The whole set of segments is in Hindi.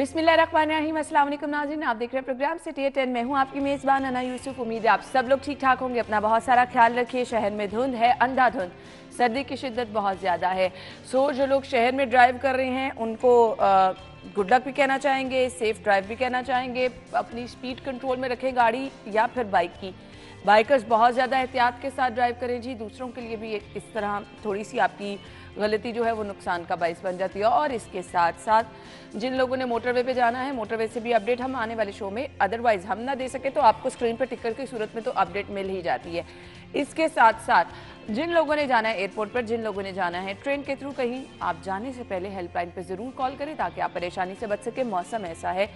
बिस्मिल्लाहिर्रहमानिर्रहीम। अस्सलाम वालेकुम नाज़रीन, आप देख रहे हैं प्रोग्राम सिटी 10। मैं हूं आपकी मेज़बान अना यूसुफ। उम्मीद है आप सब लोग ठीक ठाक होंगे। अपना बहुत सारा ख्याल रखिए। शहर में धुंध है, अंधाधुंध, सर्दी की शिद्दत बहुत ज़्यादा है। जो लोग शहर में ड्राइव कर रहे हैं उनको गुड लक भी कहना चाहेंगे, सेफ ड्राइव भी कहना चाहेंगे। अपनी स्पीड कंट्रोल में रखें गाड़ी या फिर बाइक की। बाइकर्स बहुत ज़्यादा एहतियात के साथ ड्राइव करें जी। दूसरों के लिए भी इस तरह थोड़ी सी आपकी गलती जो है वो नुकसान का बाइस बन जाती है। और इसके साथ साथ जिन लोगों ने मोटरवे पे जाना है, मोटरवे से भी अपडेट हम आने वाले शो में अदरवाइज हम ना दे सके तो आपको स्क्रीन पर टिकर की सूरत में तो अपडेट मिल ही जाती है। इसके साथ साथ जिन लोगों ने जाना है एयरपोर्ट पर, जिन लोगों ने जाना है ट्रेन के थ्रू कहीं, आप जाने से पहले हेल्पलाइन पर ज़रूर कॉल करें ताकि आप परेशानी से बच सके। मौसम ऐसा है,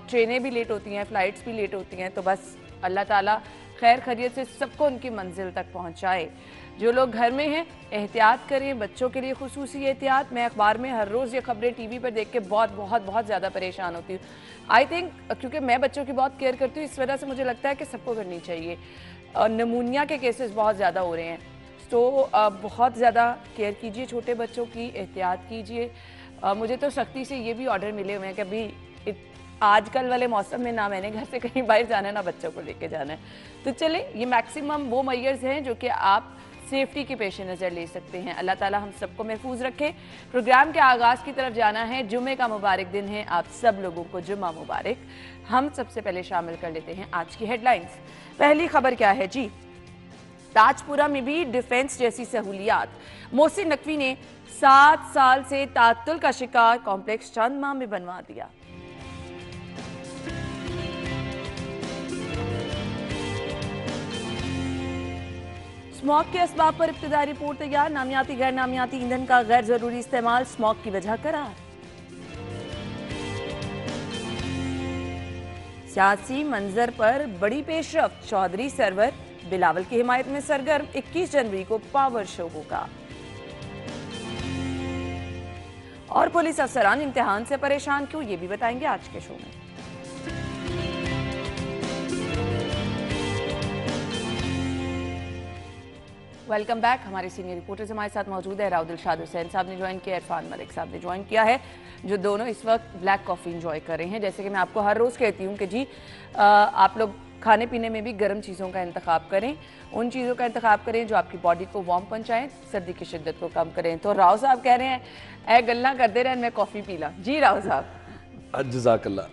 ट्रेनें भी लेट होती हैं, फ़्लाइट्स भी लेट होती हैं, तो बस अल्लाह ताला खैर खैरियत से सबको उनकी मंजिल तक पहुंचाए। जो लोग घर में हैं एहतियात करें, बच्चों के लिए खुसूसी एहतियात। मैं अखबार में हर रोज़ ये खबरें टीवी पर देख के बहुत ज़्यादा परेशान होती हूँ। आई थिंक क्योंकि मैं बच्चों की बहुत केयर करती हूँ, इस वजह से मुझे लगता है कि सबको करनी चाहिए। नमूनिया के केसेस बहुत ज़्यादा हो रहे हैं, तो बहुत ज़्यादा केयर कीजिए, छोटे बच्चों की एहतियात कीजिए। मुझे तो सख्ती से ये भी ऑर्डर मिले हुए हैं कि अभी आजकल वाले मौसम में ना मैंने घर से कहीं बाहर जाना है ना बच्चों को लेके जाना है। तो चले, ये मैक्सिमम वो मेजर्स हैं जो कि आप सेफ्टी के पेश नज़र ले सकते हैं। अल्लाह ताला हम सबको महफूज रखे। प्रोग्राम के आगाज़ की तरफ जाना है। जुम्मे का मुबारक दिन है, आप सब लोगों को जुम्मा मुबारक। हम सबसे पहले शामिल कर लेते हैं आज की हेडलाइंस। पहली खबर क्या है जी, ताजपुरा में भी डिफेंस जैसी सहूलियात। मोहसिन नकवी ने 7 साल से तातुल का शिकार कॉम्प्लेक्स चंद माह में बनवा दिया। स्मॉग के असबाब पर इब्तिदाई रिपोर्ट तैयार। नामियाती गैर नामियाती ईंधन का गैर जरूरी इस्तेमाल स्मॉग की वजह करार। सियासी मंजर पर बड़ी पेशरफ्त। चौधरी सरवर बिलावल की हिमायत में सरगर्म। 21 जनवरी को पावर शो होगा। और पुलिस अफसरान इम्तिहान से परेशान क्यों, ये भी बताएंगे आज के शो में। Welcome back. हमारे सीनियर रिपोर्टर्स हमारे साथ मौजूद है। राव दिलशाद हुसैन साहब ने ज्वाइन किया, इरफान मलिक साहब ने ज्वाइन किया है, जो दोनों इस वक्त ब्लैक कॉफ़ी इंजॉय कर रहे हैं। जैसे कि मैं आपको हर रोज़ कहती हूँ कि जी आप लोग खाने पीने में भी गर्म चीज़ों का इंतखाब करें, उन चीज़ों का इंतखाब करें जो आपकी बॉडी को वार्म पहुँचाएँ, सर्दी की शिद्दत को कम करें। तो राव साहब कह रहे हैं ए गल्ला करते रहें, मैं कॉफ़ी पी ला। जी राव साहब। जज़ाकल्लाह।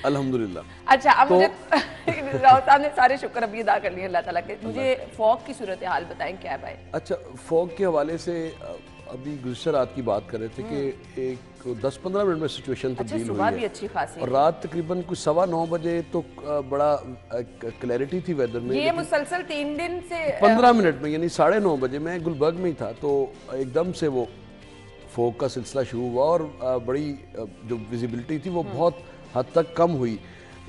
अल्हम्दुलिल्लाह। अच्छा, अब मुझे राव साहब ने सारे शुक्र अभी अदा कर लिए अल्लाह ताला के। मुझे फॉग की सूरत हाल बताएं क्या है भाई। अच्छा, फॉग के हवाले से अभी गुज़श्ता रात की बात कर रहे थे कि एक 10-15 मिनट में सिचुएशन तब्दील हुई है। भी अच्छी खासी और रात तकरीबन कुछ 9:15 बजे तो बड़ा क्लैरिटी थी वेदर में। ये मुसलसल 3 दिन से 15 मिनट में, यानी 9:30 बजे मैं गुलबर्ग में ही था, तो एकदम से वो फॉग का सिलसिला शुरू हुआ और बड़ी जो विजिबिलिटी थी वो बहुत हद तक कम हुई।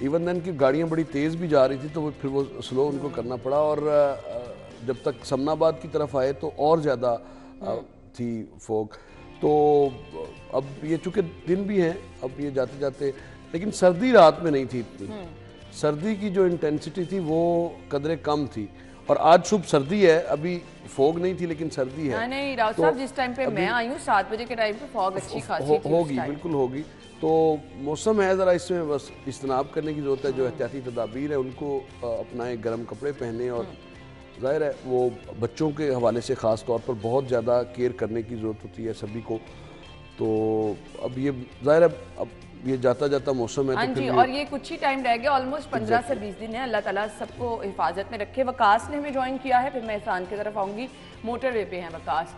इवन देन की गाड़ियाँ बड़ी तेज़ भी जा रही थी, तो फिर वो स्लो उनको करना पड़ा। और जब तक समनाबाद की तरफ आए तो और ज़्यादा थी फॉग। तो अब ये चूँकि दिन भी हैं, अब ये जाते जाते, लेकिन सर्दी रात में नहीं थी इतनी। सर्दी की जो इंटेंसिटी थी वो कदरे कम थी। और आज सुबह सर्दी है, अभी फॉग नहीं थी लेकिन सर्दी है। नहीं राव साहब, जिस टाइम पे मैं आई हूँ 7 बजे के टाइम पे फॉग अच्छी खासी थी। होगी, बिल्कुल होगी। तो मौसम है ज़रा, इसमें बस इज्तनाब करने की ज़रूरत है। जो एहतियाती तदाबीर है उनको अपनाएं, गर्म कपड़े पहने। और ज़ाहिर है वो बच्चों के हवाले से ख़ास तौर पर बहुत ज़्यादा केयर करने की ज़रूरत होती है सभी को। तो अब ये ज़ाहिर है अब ये जाता जाता मौसम है। हाँ तो जी, और ये कुछ ही टाइम रह गया, ऑलमोस्ट 15 से 20 दिन है। अल्लाह ताला सबको हिफाजत में रखे। वकास ने हमें ज्वाइन किया है, फिर मैं इरफान की तरफ आऊँगी। मोटरवे पे हैं वकास।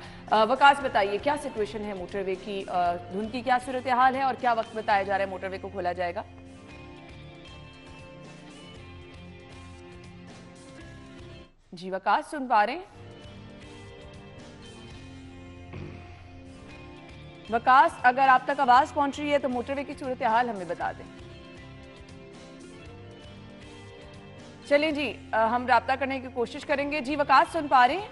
वकास बताइए क्या सिचुएशन है मोटरवे की, धुंध की क्या सूरत हाल है और क्या वक्त बताया जा रहा है मोटरवे को खोला जाएगा। जी वकास, सुन पा रहे हैं? वकास, अगर आप तक आवाज पहुंच रही है तो मोटरवे की सूरत हाल हमें बता दें। चलिए जी, हम राब्ता करने की कोशिश करेंगे। जी वकास, सुन पा रहे हैं?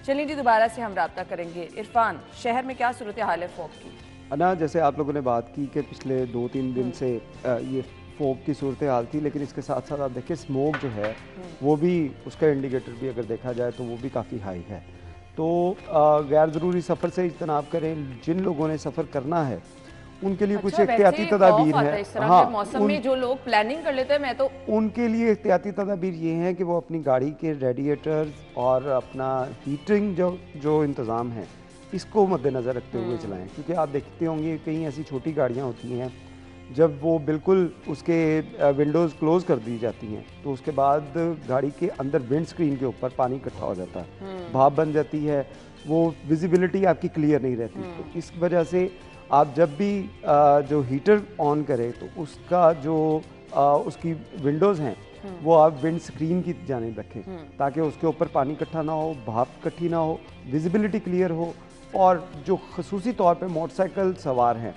चलिए जी, दोबारा से हम राब्ता करेंगे। इरफान, शहर में क्या सूरत हाल है फॉग की? अना, जैसे आप लोगों ने बात की कि पिछले 2-3 दिन से ये फॉग की सूरत हाल थी, लेकिन इसके साथ साथ आप देखिए स्मोक जो है वो भी, उसका इंडिकेटर भी अगर देखा जाए तो वो भी काफ़ी हाई है। तो गैर ज़रूरी सफ़र से इज्तनाब करें। जिन लोगों ने सफ़र करना है उनके लिए कुछ एहतियाती तदाबीर हैं। इस तरह हाँ, के मौसम में जो लोग प्लानिंग कर लेते हैं, मैं तो उनके लिए एहतियाती तदाबीर ये हैं कि वो अपनी गाड़ी के रेडिएटर्स और अपना हीटिंग जो इंतज़ाम है इसको मद्देनज़र रखते हुए चलाएं, क्योंकि आप देखते होंगे कई ऐसी छोटी गाड़ियाँ होती हैं जब वो बिल्कुल उसके विंडोज़ क्लोज़ कर दी जाती हैं तो उसके बाद गाड़ी के अंदर विंड स्क्रीन के ऊपर पानी इकट्ठा हो जाता है, भाप बन जाती है, वो विजिबिलिटी आपकी क्लियर नहीं रहती। तो इस वजह से आप जब भी जो हीटर ऑन करें तो उसका जो उसकी विंडोज़ हैं वो आप विंड स्क्रीन की जानिब रखें ताकि उसके ऊपर पानी इकट्ठा ना हो, भाप इकट्ठी ना हो, विजिबिलिटी क्लियर हो। और जो खसूसी तौर पे मोटरसाइकिल सवार हैं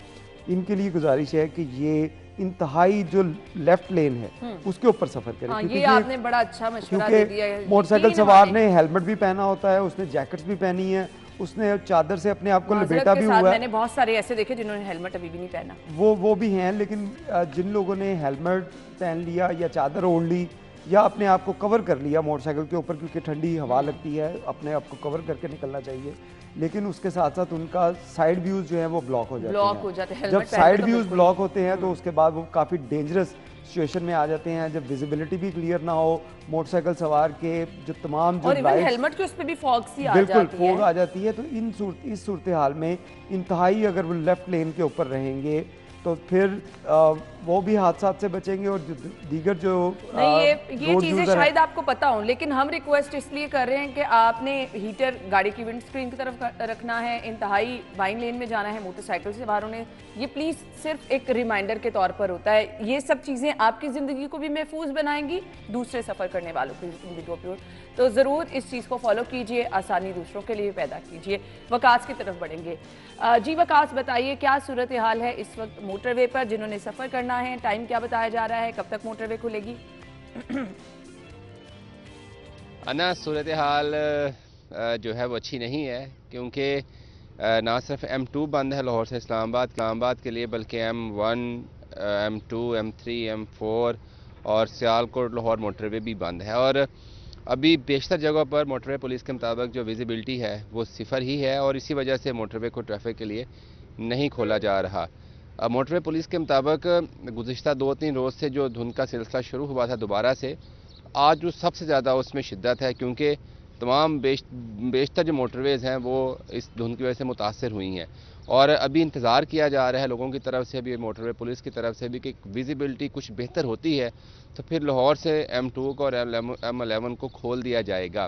इनके लिए गुजारिश है कि ये इंतहाई जो लेफ्ट लेन है उसके ऊपर सफ़र करें। हाँ, क्योंकि ये आपने बड़ा अच्छा मशवरा दे दिया है। मोटरसाइकिल यकीन सवार माने। ने हेलमेट भी पहना होता है, उसने जैकेट्स भी पहनी है, उसने चादर से अपने आप को माजरत लपेटा के भी साथ हुआ है। मैंने बहुत सारे ऐसे देखे जिन्होंने हेलमेट अभी भी नहीं पहना। वो भी हैं, लेकिन जिन लोगों ने हेलमेट पहन लिया या चादर ओढ़ ली या अपने आप को कवर कर लिया मोटरसाइकिल के ऊपर, क्योंकि ठंडी हवा लगती है, अपने आप को कवर करके निकलना चाहिए, लेकिन उसके साथ साथ उनका साइड व्यूज़ जो है वो ब्लॉक हो जाते हैं। जब साइड व्यूज़ ब्लॉक होते हैं तो उसके बाद वो काफ़ी डेंजरस सिचुएशन में आ जाते हैं, जब विजिबिलिटी भी क्लियर ना हो, मोटरसाइकिल सवार के जो तमाम जो हेलमेट के उस पे भी फॉग सी आ बिल्कुल जाती है। फॉग आ जाती है। तो इस सूरत हाल में इंतहाई अगर वो लेफ्ट लेन के ऊपर रहेंगे तो फिर वो भी हादसा से बचेंगे और दीगर जो नहीं, ये चीजें शायद आपको पता हो, लेकिन हम रिक्वेस्ट इसलिए कर रहे हैं कि आपने हीटर गाड़ी की विंड स्क्रीन की तरफ रखना है, इंतहाई वाइन लेन में जाना है, मोटरसाइकिल से बाहर होने, ये प्लीज सिर्फ एक रिमाइंडर के तौर पर होता है। ये सब चीजें आपकी जिंदगी को भी महफूज बनाएंगी, दूसरे सफर करने वालों की जिंदगी को, तो जरूर इस चीज को फॉलो कीजिए, आसानी दूसरों के लिए पैदा कीजिए। वकास की तरफ बढ़ेंगे। जी वकास, बताइए क्या सूरत हाल है इस वक्त मोटरवे पर, जिन्होंने सफर करना है, टाइम क्या बताया जा रहा है, कब तक मोटरवे खुलेगी? अना सूरत हाल जो है वो अच्छी नहीं है, क्योंकि ना सिर्फ M2 बंद है लाहौर से इस्लामाबाद के लिए, बल्कि M1, M2, M3, M4 और सियालकोट लाहौर मोटरवे भी बंद है। और अभी बेशतर जगहों पर मोटरवे पुलिस के मुताबिक जो विजिबिलिटी है वो सिफर ही है, और इसी वजह से मोटरवे को ट्रैफिक के लिए नहीं खोला जा रहा। मोटरवे पुलिस के मुताबिक गुज़िश्ता 2-3 रोज़ से जो धुंध का सिलसिला शुरू हुआ था दोबारा से, आज जो सबसे ज़्यादा उसमें शिद्दत है, क्योंकि तमाम बेशतर जो मोटरवेज़ हैं वो इस धुंध की वजह से मुतासर हुई हैं। और अभी इंतज़ार किया जा रहा है लोगों की तरफ से भी, मोटरवे पुलिस की तरफ से भी, कि विजिबिलिटी कुछ बेहतर होती है तो फिर लाहौर से M2 को और M11 को खोल दिया जाएगा।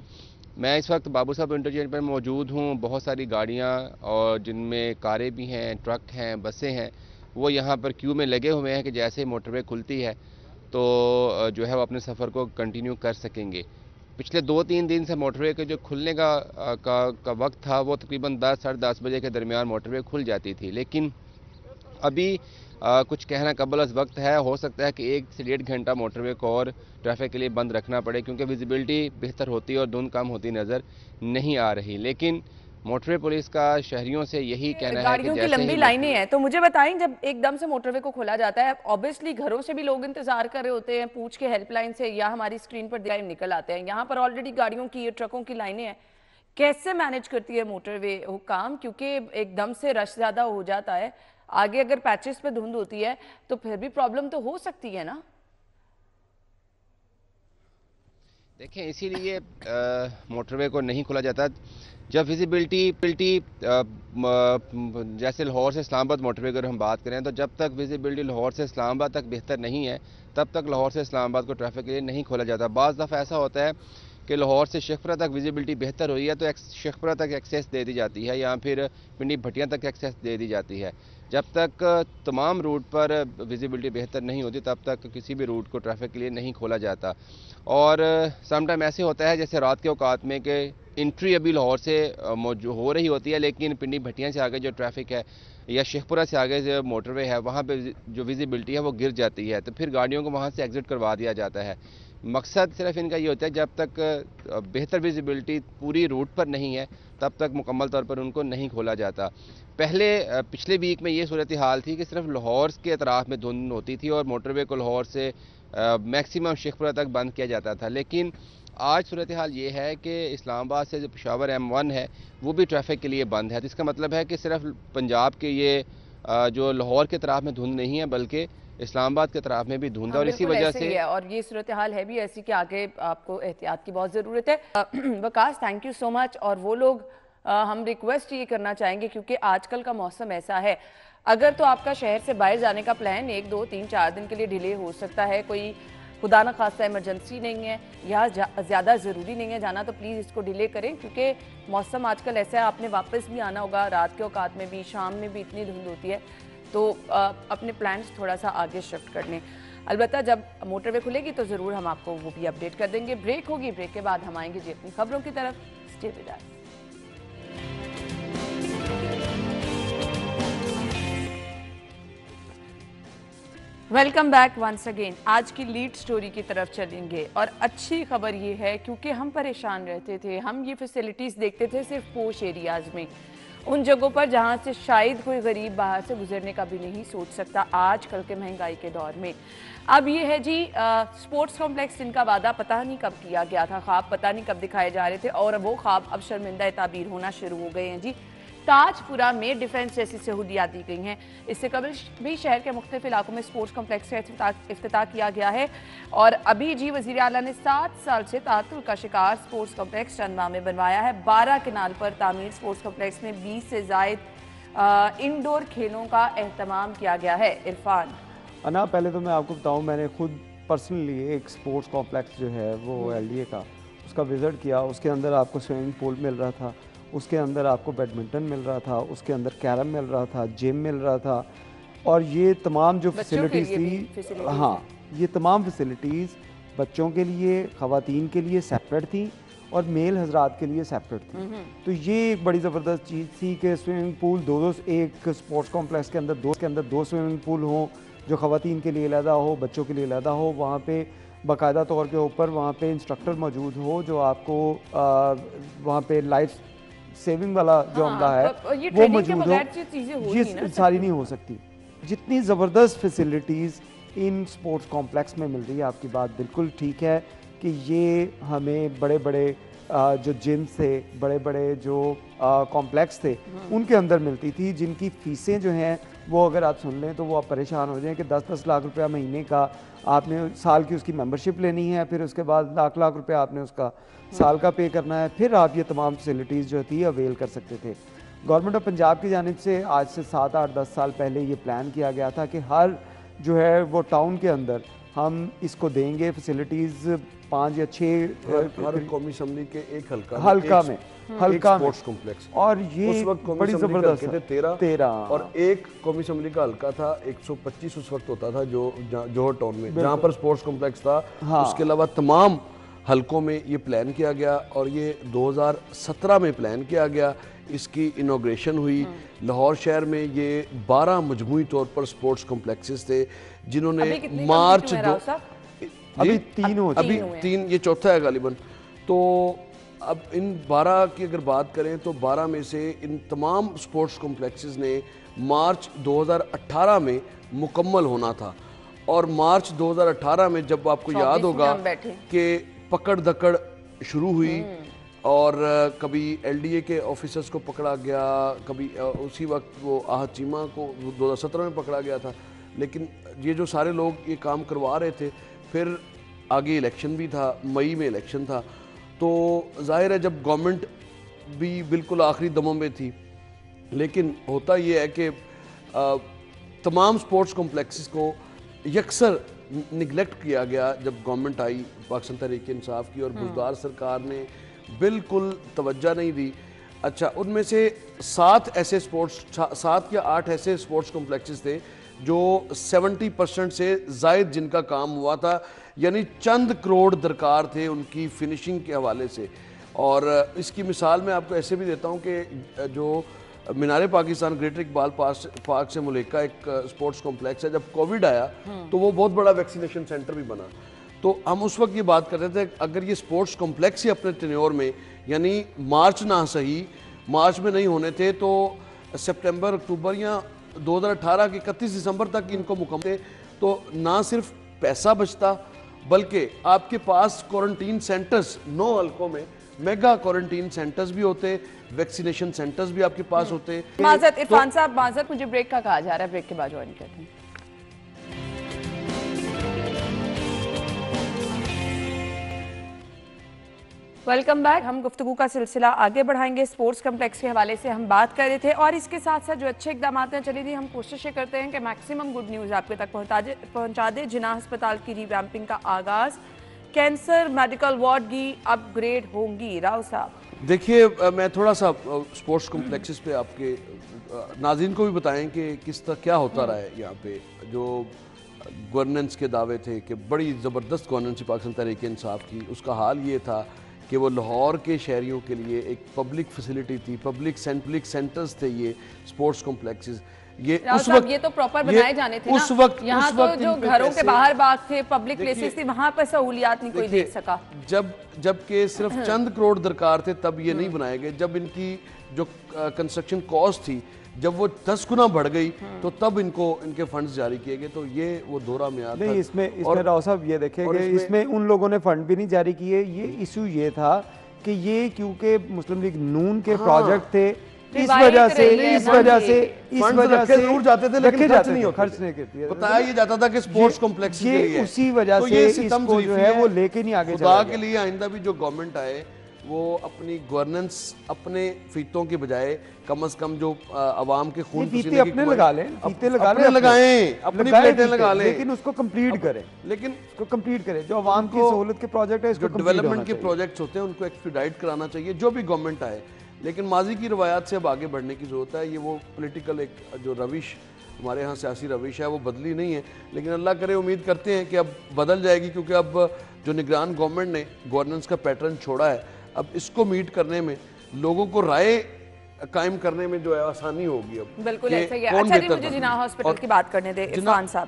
मैं इस वक्त बाबू साहब इंटरचेंज पर मौजूद हूँ। बहुत सारी गाड़ियाँ और जिनमें कारें भी हैं, ट्रक हैं, बसें हैं, वो यहाँ पर क्यू में लगे हुए हैं कि जैसे मोटरवे खुलती है तो जो है वो अपने सफ़र को कंटिन्यू कर सकेंगे। पिछले 2-3 दिन से मोटरवे के जो खुलने का वक्त था वो तकरीबन 10 साढ़े 10 बजे के दरमियान मोटरवे खुल जाती थी, लेकिन अभी कुछ कहना कबल अज़ वक्त है। हो सकता है कि 1 से 1.5 घंटा मोटरवे को और ट्रैफिक के लिए बंद रखना पड़े, क्योंकि विजिबिलिटी बेहतर होती है और धुंध कम होती नज़र नहीं आ रही। लेकिन मोटरवे पुलिस का शहरियों से यही कहना है कि गाड़ियों की लंबी लाइनें हैं, तो मुझे बताएं, जब एकदम से मोटरवे को खोला जाता है, ऑब्वियसली घरों से भी लोग इंतजार कर रहे होते हैं, पूछ के हेल्पलाइन से या हमारी स्क्रीन पर लाइव निकल आते हैं, यहाँ पर ऑलरेडी गाड़ियों की, ट्रकों की लाइनें हैं, कैसे मैनेज करती है मोटरवे हुकाम? क्योंकि एकदम से रश ज्यादा हो जाता है, आगे अगर पैचेस पे धुंध होती है तो फिर भी प्रॉब्लम तो हो सकती है ना? देखें, इसीलिए मोटरवे को नहीं खोला जाता। जब विजिबिलिटी जैसे लाहौर से इस्लामाबाद मोटरवे अगर हम बात करें, तो जब तक विजिबिलिटी लाहौर से इस्लामाबाद तक बेहतर नहीं है तब तक लाहौर से इस्लामाबाद को ट्रैफिक के लिए नहीं खोला जाता। बाज़ दफ़ा ऐसा होता है कि लाहौर से शेखपुरा तक विजिबिलिटी बेहतर हुई है तो शेखपुरा तक एक्सेस दे दी जाती है, या फिर पिंडी भटियां तक एक्सेस दे दी जाती है। जब तक तमाम रूट पर विजिबिलिटी बेहतर नहीं होती तब तक किसी भी रूट को ट्रैफिक के लिए नहीं खोला जाता। और समटाइम ऐसे होता है जैसे रात के औकात में कि इंट्री अभी लाहौर से हो रही होती है, लेकिन पिंडी भटियां से आगे जो ट्रैफिक है या शेखपुरा से आगे जो मोटरवे है वहाँ पे जो विजिबिलिटी है वो गिर जाती है, तो फिर गाड़ियों को वहाँ से एग्ज़िट करवा दिया जाता है। मकसद सिर्फ इनका ये होता है जब तक बेहतर विजिबिलिटी पूरी रूट पर नहीं है तब तक मुकम्मल तौर पर उनको नहीं खोला जाता। पिछले वीक में ये सूरत हाल थी कि सिर्फ लाहौर के अतराफ़ में धुंध होती थी और मोटरवे को लाहौर से मैक्सिमम शेखपुरा तक बंद किया जाता था, लेकिन आज सूरत हाल ये है कि इस्लामाबाद से जो पेशावर M1 है वो भी ट्रैफिक के लिए बंद है। तो इसका मतलब है कि सिर्फ पंजाब के ये जो लाहौर के तरफ में धुंध नहीं है बल्कि इस्लामाबाद के तरफ में भी धुंध है, और इसी वजह से है। और ये सूरत हाल है भी ऐसी कि आगे आपको एहतियात की बहुत ज़रूरत है। Waqas, thank you so much. और वो लोग हम रिक्वेस्ट ये करना चाहेंगे, क्योंकि आजकल का मौसम ऐसा है, अगर तो आपका शहर से बाहर जाने का प्लान 1, 2, 3, 4 दिन के लिए डिले हो सकता है, कोई खुदा न खासा इमरजेंसी नहीं है या ज़्यादा ज़रूरी नहीं है जाना, तो प्लीज़ इसको डिले करें, क्योंकि मौसम आजकल ऐसा है, आपने वापस भी आना होगा, रात के औकात में भी, शाम में भी इतनी धुंध होती है, तो अपने प्लान्स थोड़ा सा आगे शिफ्ट कर लें। अलबत्ता जब मोटरवे खुलेगी तो ज़रूर हम आपको वो भी अपडेट कर देंगे। ब्रेक होगी, ब्रेक के बाद हम आएंगे जी अपनी खबरों की तरफ। Stay with us. Welcome back once again. आज की लीड स्टोरी की तरफ चलेंगे, और अच्छी खबर ये है क्योंकि हम परेशान रहते थे, हम ये फैसिलिटीज़ देखते थे सिर्फ पोश एरियाज़ में, उन जगहों पर जहाँ से शायद कोई गरीब बाहर से गुजरने का भी नहीं सोच सकता आजकल के महंगाई के दौर में। अब ये है जी स्पोर्ट्स कॉम्प्लेक्स, जिनका वादा पता नहीं कब किया गया था, ख्वाब पता नहीं कब दिखाए जा रहे थे, और वो ख्वाब अब शर्मिंदा ताबीर होना शुरू हो गए हैं जी। ताजपुरा में डिफेंस जैसी सहूलियात दी गई हैं। इससे कबल भी शहर के मुख्तलिफ इलाकों में स्पोर्ट्स कॉम्प्लेक्स का इफ्तिताह किया गया है, और अभी जी वज़ीर आला ने 7 साल से तातुल का शिकार स्पोर्ट्स कॉम्प्लेक्स चंदवा में बनवाया है। 12 किनाल पर तामीर स्पोर्ट्स कॉम्प्लेक्स में 20 से ज़ायद इंडोर खेलों का एहतमाम किया गया है। इरफान अना, पहले तो मैं आपको बताऊं, मैंने खुद पर्सनली एक स्पोर्ट्स कॉम्प्लेक्स जो है वो LDA का, उसका विज़िट किया। उसके अंदर आपको स्विमिंग पूल मिल रहा था, उसके अंदर आपको बैडमिंटन मिल रहा था, उसके अंदर कैरम मिल रहा था, जिम मिल रहा था, और ये तमाम जो फैसिलिटीज़ थी, हाँ, ये तमाम फैसिलिटीज़ बच्चों के लिए, ख़वातीन के लिए सेपरेट थी और मेल हजरात के लिए सेपरेट थी। तो ये एक बड़ी ज़बरदस्त चीज़ थी कि स्विमिंग पूल दो एक स्पोर्ट्स कॉम्प्लेक्स के अंदर दो स्विमिंग पूल हो, जो ख़वातीन के लिए अलहदा हो, बच्चों के लिए अलहदा हो। वहाँ पे बाकायदा तौर के ऊपर वहाँ पे इंस्ट्रक्टर मौजूद हो जो आपको वहाँ पे लाइफ सेविंग वाला जो अमला है वो मौजूद हो। ये सारी नहीं हो सकती। जितनी ज़बरदस्त फैसिलिटीज़ इन स्पोर्ट्स कॉम्प्लेक्स में मिल रही है, आपकी बात बिल्कुल ठीक है कि ये हमें बड़े बड़े जो जिम थे, बड़े बड़े जो कॉम्प्लेक्स थे, उनके अंदर मिलती थी, जिनकी फ़ीसें जो हैं वो अगर आप सुन लें तो वो आप परेशान हो जाएं कि 10-10 लाख रुपया महीने का आपने साल की उसकी मेंबरशिप लेनी है, फिर उसके बाद लाख रुपया आपने उसका साल का पे करना है, फिर आप ये तमाम फैसिलिटीज़ जो थी अवेल कर सकते थे। गवर्नमेंट ऑफ पंजाब की जानिब से आज से 7, 8, 10 साल पहले ये प्लान किया गया था कि हर जो है वो टाउन के अंदर हम इसको देंगे फैसिलिटीज़ 5 या 6 हर कौमी असम्बली के एक हल्का में स्पोर्ट्स कॉम्प्लेक्स। और ये उस वक्त बड़ी जबरदस्त थे 13 और एक कौमी असम्बली का हल्का था 125 उस वक्त होता था जो जोहर टाउन में, जहाँ पर स्पोर्ट्स कॉम्प्लेक्स था। हाँ। उसके अलावा तमाम हल्कों में ये प्लान किया गया और ये 2017 में प्लान किया गया, इसकी इनॉग्रेशन हुई। लाहौर शहर में ये 12 मजमूई तौर पर स्पोर्ट्स कॉम्प्लेक्सेस थे जिन्होंने मार्च अभी 3 हो, अभी 3, ये चौथा है गालिबन। तो अब इन 12 की अगर बात करें तो 12 में से इन तमाम स्पोर्ट्स कॉम्प्लेक्सेस ने मार्च 2018 में मुकम्मल होना था। और मार्च 2018 में जब आपको याद होगा कि पकड़ दकड़ शुरू हुई और कभी LDA के ऑफिसर्स को पकड़ा गया, कभी उसी वक्त वो आहत चीमा को 2017 में पकड़ा गया था। लेकिन ये जो सारे लोग ये काम करवा रहे थे, फिर आगे इलेक्शन भी था, मई में इलेक्शन था, तो जाहिर है जब गवर्नमेंट भी बिल्कुल आखिरी दमों में थी। लेकिन होता ये है कि तमाम स्पोर्ट्स कॉम्प्लेक्सेस को यकसर निगलेक्ट किया गया जब गवर्नमेंट आई पाकिस्तान तहरीक इंसाफ की, और बुज़दार सरकार ने बिल्कुल तवज्जो नहीं दी। अच्छा, उनमें से 7 या 8 ऐसे स्पोर्ट्स कॉम्प्लेक्सेस थे जो 70% से ज़ायद जिनका काम हुआ था, यानी चंद करोड़ दरकार थे उनकी फिनिशिंग के हवाले से। और इसकी मिसाल मैं आपको ऐसे भी देता हूँ कि जो मीनारे पाकिस्तान ग्रेटर इकबाल पार्क से मुलेका एक स्पोर्ट्स कॉम्प्लेक्स है, जब कोविड आया तो वो बहुत बड़ा वैक्सीनेशन सेंटर भी बना। तो हम उस वक्त ये बात कर रहे थे, अगर ये स्पोर्ट्स कॉम्प्लेक्स ही अपने टेन्योर में, यानी मार्च ना सही, मार्च में नहीं होने थे तो सितंबर, अक्टूबर या 2018 के 31 दिसंबर तक इनको मुकम्मल, तो ना सिर्फ पैसा बचता बल्कि आपके पास क्वारंटीन सेंटर्स 9 हलकों में मेगा क्वारंटीन सेंटर्स भी होते, वैक्सीनेशन सेंटर्स भी आपके पास होते। माजरत इरफान साहब, माजरत, मुझे ब्रेक का कहा जा रहा है, ब्रेक के बाद ज्वाइन करते हैं। Welcome back. हम गुफ्तगू का सिलसिला आगे बढ़ाएंगे। स्पोर्ट्स कम्प्लेक्स के हवाले से हम बात कर रहे थे और इसके साथ साथ जो अच्छे इकदाम हैं, चली थी, हम कोशिशें करते हैं कि मैक्सिमम गुड न्यूज़ आपके तक पहुंचा दे। जिन्ना अस्पताल की रिवैम्पिंग का आगाज़, कैंसर मेडिकल वार्ड की अपग्रेड होंगी। राव साहब, देखिए, मैं थोड़ा सा स्पोर्ट्स कॉम्प्लेक्सेस पे आपके नाज़रीन को भी बताएं कि किस तरह क्या होता रहा है यहाँ पे। जो गवर्नेंस के दावे थे कि बड़ी ज़बरदस्त गवर्नेंस पाकिस्तान तहरीक इंसाफ की, उसका हाल ये था कि वो लाहौर के शहरियों के लिए एक पब्लिक फैसिलिटी थी, पब्लिक सेंटर्स थे ये स्पोर्ट्स कॉम्प्लेक्सेस। ये उस वक्त ये तो प्रॉपर बनाए जाने थे उस वक्त यहाँ तो जो घरों के बाहर बाग थे, पब्लिक प्लेसेस थी, वहां पर सहूलियात नहीं कोई देख सका। जबकि सिर्फ चंद करोड़ दरकार थे तब ये नहीं बनाए गए। जब इनकी जो कंस्ट्रक्शन कॉस्ट थी, जब वो 10 गुना बढ़ गई तो तब इनके फंड्स जारी किए गए। तो ये वो दोहरा म्यार नहीं, था। इसमें राव साहब ये देखेंगे, इसमें उन लोगों ने फंड भी नहीं जारी किए। ये इशू ये था कि ये क्योंकि मुस्लिम लीग नून के प्रोजेक्ट थे, इस वजह से जरूर जाते थे लेकिन खर्च नहीं होते, खर्च नहीं करती, बताया ये जाता था कि स्पोर्ट्स कॉम्प्लेक्स के लिए, उसी वजह से इसको जो है वो लेके नहीं आगे खुदा के लिए आइंदा भी जो गवर्नमेंट आए वो अपनी गवर्नेंस अपने फीतों के बजाय कम से कम जो अवाम के खून फीते अपने लगा लें, फीते लगा लें, लगाएं, अपनी प्लेटें लगा लें, लेकिन उसको कंप्लीट करें, लेकिन उसको कंप्लीट करें। जो अवाम की सहूलत के प्रोजेक्ट है, इसको डेवलपमेंट के प्रोजेक्ट्स होते हैं उनको एक्सपीडाइट कराना चाहिए, जो भी गवर्नमेंट आए। लेकिन माजी की रवायात से अब आगे बढ़ने की ज़रूरत है। ये वो पॉलिटिकल एक जो रविश हमारे यहाँ सियासी रविश है वो बदली नहीं है, लेकिन अल्लाह करे, उम्मीद करते हैं कि अब बदल जाएगी, क्योंकि अब जो निगरान गवर्नमेंट ने गवर्नेंस का पैटर्न छोड़ा है, अब इसको मीट करने में, लोगों को राय कायम करने में जो है आसानी होगी। अब बिल्कुल ऐसा ही है। अच्छा जी, मुझे जिन्ना हॉस्पिटल की बात करने दे इरफान साहब।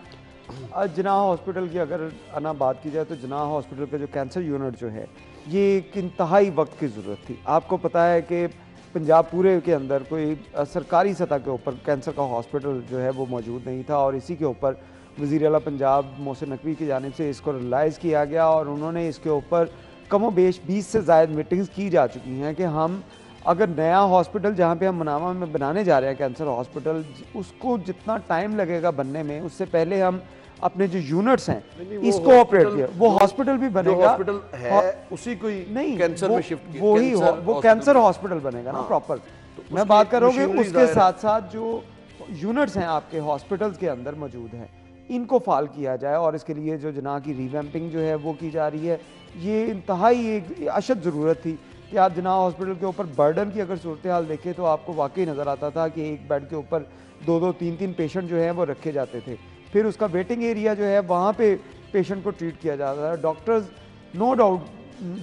जिन्ना हॉस्पिटल की अगर आना बात की जाए तो जिन्ना हॉस्पिटल का जो कैंसर यूनिट जो है, ये एक इंतहाई वक्त की ज़रूरत थी। आपको पता है कि पंजाब पूरे के अंदर कोई सरकारी सतह के ऊपर कैंसर का हॉस्पिटल जो है वो मौजूद नहीं था, और इसी के ऊपर वज़ीर आला पंजाब मोहसिन नकवी की जानिब से इसको रियलाइज़ किया गया और उन्होंने इसके ऊपर कमो बेश 20 से ज़ायद मीटिंग्स की जा चुकी हैं कि हम अगर नया हॉस्पिटल जहाँ पे हम मनामा में बनाने जा रहे हैं कैंसर हॉस्पिटल, उसको जितना टाइम लगेगा बनने में, उससे पहले हम अपने जो यूनिट्स हैं इसको ऑपरेट किया। वो हॉस्पिटल भी बनेगा, हॉस्पिटल है उसी को ही नहीं कैंसर में शिफ्ट किया, वही वो कैंसर हॉस्पिटल बनेगा ना प्रॉपर। मैं बात कर रहा हूँ कि उसके साथ साथ जो यूनिट्स हैं आपके हॉस्पिटल्स के अंदर मौजूद हैं, इनको फाल किया जाए, और इसके लिए जो जिन्ना की रिवैम्पिंग जो है वो की जा रही है। ये इंतहाई एक अशद ज़रूरत थी कि आप जिन्ना हॉस्पिटल के ऊपर बर्डन की अगर सूरत हाल देखें तो आपको वाकई नज़र आता था कि एक बेड के ऊपर 2-2, 3-3 पेशेंट जो हैं वो रखे जाते थे। फिर उसका वेटिंग एरिया जो है वहाँ पे पेशेंट को ट्रीट किया जाता था। डॉक्टर्स, नो डाउट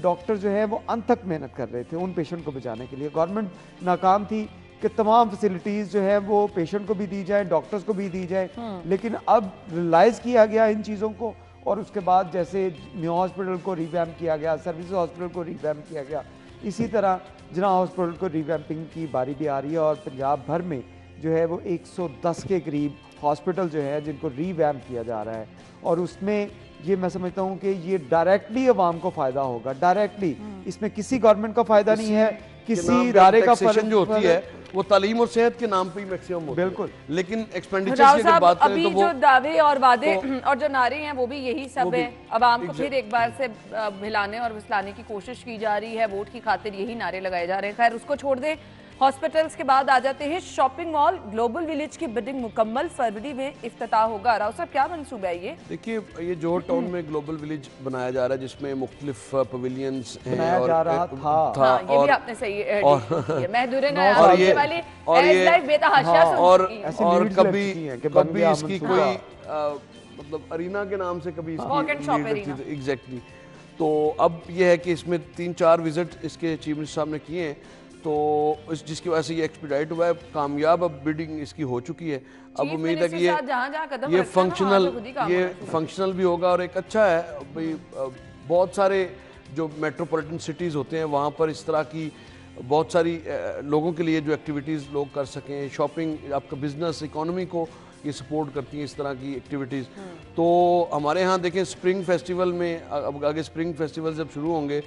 डॉक्टर जो है वो अनथक मेहनत कर रहे थे उन पेशेंट को बचाने के लिए। गवर्नमेंट नाकाम थी कि तमाम फैसिलिटीज़ जो है वो पेशेंट को भी दी जाए, डॉक्टर्स को भी दी जाए, लेकिन अब रियलाइज़ किया गया इन चीज़ों को, और उसके बाद जैसे न्यू हॉस्पिटल को रिवैम्प किया गया, सर्विस हॉस्पिटल को रिवैम्प किया गया, इसी तरह जिन्ना हॉस्पिटल को रिवैम्पिंग की बारी भी आ रही है। और पंजाब भर में जो है वो 110 के करीब हॉस्पिटल जो है जिनको रिवैम्प किया जा रहा है, और उसमें ये मैं समझता हूँ कि ये डायरेक्टली अवाम को फ़ायदा होगा, डायरेक्टली। इसमें किसी गवर्नमेंट का फ़ायदा नहीं है, किसी इदारे का टैक्सेशन जो होती है वो तालीम और सेहत के नाम पे ही मैक्सिमम होती है। बिल्कुल। लेकिन एक्सपेंडिचर की अगर बात करें तो वो जो दावे और वादे और जो नारे हैं वो भी यही सब है। अवाम को फिर एक बार से भिलाने और विसलाने की कोशिश की जा रही है, वोट की खातिर यही नारे लगाए जा रहे हैं। खैर, उसको छोड़ दें। हॉस्पिटल्स के बाद आ जाते हैं शॉपिंग मॉल। ग्लोबल विलेज की बिल्डिंग मुकम्मल, फरवरी में इफ्तिताह होगा। राव साहब, क्या मंसूबा है ये? देखिए, ये जोहर टाउन में ग्लोबल विलेज बनाया जा रहा है जिसमें मुख्तलिफ पवेलियंस हैं बनाया जा रहा था। ये भी आपने सही और कभी इसकी कोई मतलब अरीना के नाम से कभी इसकी एग्जैक्टली। तो अब ये है कि इसमें 3-4 विजिट इसके चीफ मिनिस्टर साहब ने किए हैं, तो जिसकी वजह से ये एक्सपीडाइट हुआ है, कामयाब अब बिल्डिंग इसकी हो चुकी है। अब उम्मीद है कि ये फंक्शनल भी होगा और एक अच्छा है भाई। बहुत सारे जो मेट्रोपॉलिटन सिटीज़ होते हैं वहाँ पर इस तरह की बहुत सारी लोगों के लिए जो एक्टिविटीज़ लोग कर सकें, शॉपिंग, आपका बिजनेस, इकोनॉमी को ये सपोर्ट करती हैं इस तरह की एक्टिविटीज़। तो हमारे यहाँ देखें स्प्रिंग फेस्टिवल में, अब आगे स्प्रिंग फेस्टिवल जब शुरू होंगे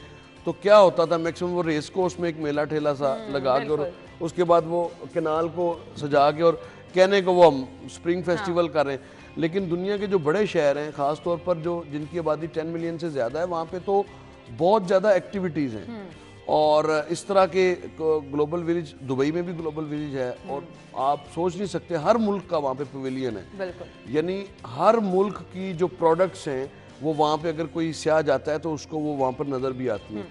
तो क्या होता था, मैक्सिमम वो रेस कोर्स में एक मेला ठेला सा लगा के और उसके बाद वो कैनाल को सजा के और कहने को वो हम स्प्रिंग फेस्टिवल कर रहे हैं। लेकिन दुनिया के जो बड़े शहर हैं, ख़ास तौर पर जो जिनकी आबादी 10 मिलियन से ज़्यादा है, वहाँ पे तो बहुत ज़्यादा एक्टिविटीज़ हैं। और इस तरह के ग्लोबल विलेज, दुबई में भी ग्लोबल विलेज है और आप सोच नहीं सकते हर मुल्क का वहाँ पे पवेलियन है। यानी हर मुल्क की जो प्रोडक्ट्स हैं वो वहाँ पे अगर कोई स्याह जाता है तो उसको वो वहाँ पर नज़र भी आती हैं।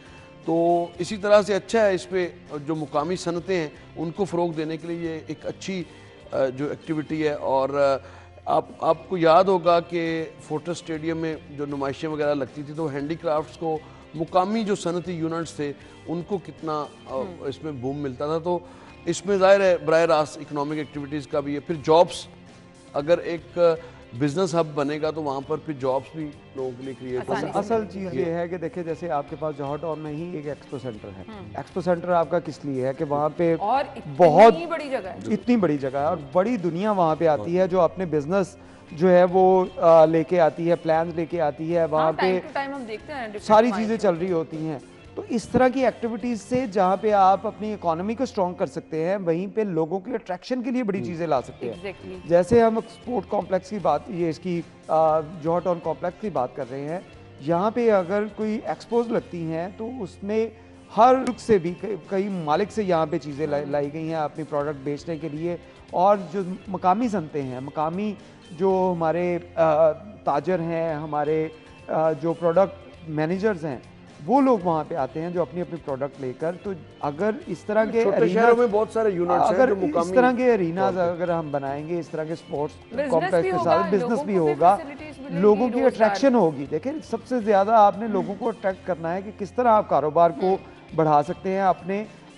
तो इसी तरह से अच्छा है, इस पे जो मुकामी सनतें हैं उनको फ़रोग देने के लिए ये एक अच्छी जो एक्टिविटी है। और आपको याद होगा कि फोर्टिस स्टेडियम में जो नुमाइशें वगैरह लगती थी तो हैंडीक्राफ्ट्स को, मुकामी जो सनती यूनिट्स थे उनको कितना इसमें बूम मिलता था। तो इसमें ज़ाहिर है बराह रास्त इकनॉमिक एक्टिविटीज़ का भी है। फिर जॉब्स, अगर एक बिजनेस हब बनेगा तो वहाँ पर फिर जॉब्स भी लोगों के लिए क्रिएट होंगे। असल चीज़ ये है कि देखिए, जैसे आपके पास जौहर टाउन में ही एक एक्सपो सेंटर है। एक्सपो सेंटर आपका किस लिए है कि वहाँ पे और बहुत बड़ी जगह है, इतनी बड़ी जगह है और बड़ी दुनिया वहाँ पे आती है जो अपने बिजनेस जो है वो लेके आती है, प्लान लेके आती है। वहाँ पे टाइम हम देखते हैं सारी चीज़ें चल रही होती हैं। तो इस तरह की एक्टिविटीज़ से जहाँ पे आप अपनी इकोनॉमी को स्ट्रॉन्ग कर सकते हैं, वहीं पे लोगों के अट्रैक्शन के लिए बड़ी चीज़ें ला सकते हैं। जैसे हम स्पोर्ट कॉम्प्लेक्स की बात, ये इसकी जौहर टाउन कॉम्प्लेक्स की बात कर रहे हैं, यहाँ पे अगर कोई एक्सपोज लगती हैं तो उसमें हर मुल्क से भी कई मालिक से यहाँ पे चीज़ें लाई गई हैं अपनी प्रोडक्ट बेचने के लिए। और जो मकामी सनतें हैं, मकामी जो हमारे ताजर हैं, हमारे जो प्रोडक्ट मैनेजर्स हैं, वो लोग वहाँ पे आते हैं जो अपनी अपनी प्रोडक्ट लेकर। तो अगर इस तरह के शहरों में बहुत सारे यूनिट्स हैं अगर जो मुकामी इस तरह के एरिनाज अगर हम बनाएंगे, इस तरह के स्पोर्ट्स कॉम्प्लेक्स के साथ बिजनेस भी होगा, लोगों की अट्रैक्शन होगी। देखिए, सबसे ज़्यादा आपने लोगों को अट्रैक्ट करना है कि किस तरह आप कारोबार को बढ़ा सकते हैं,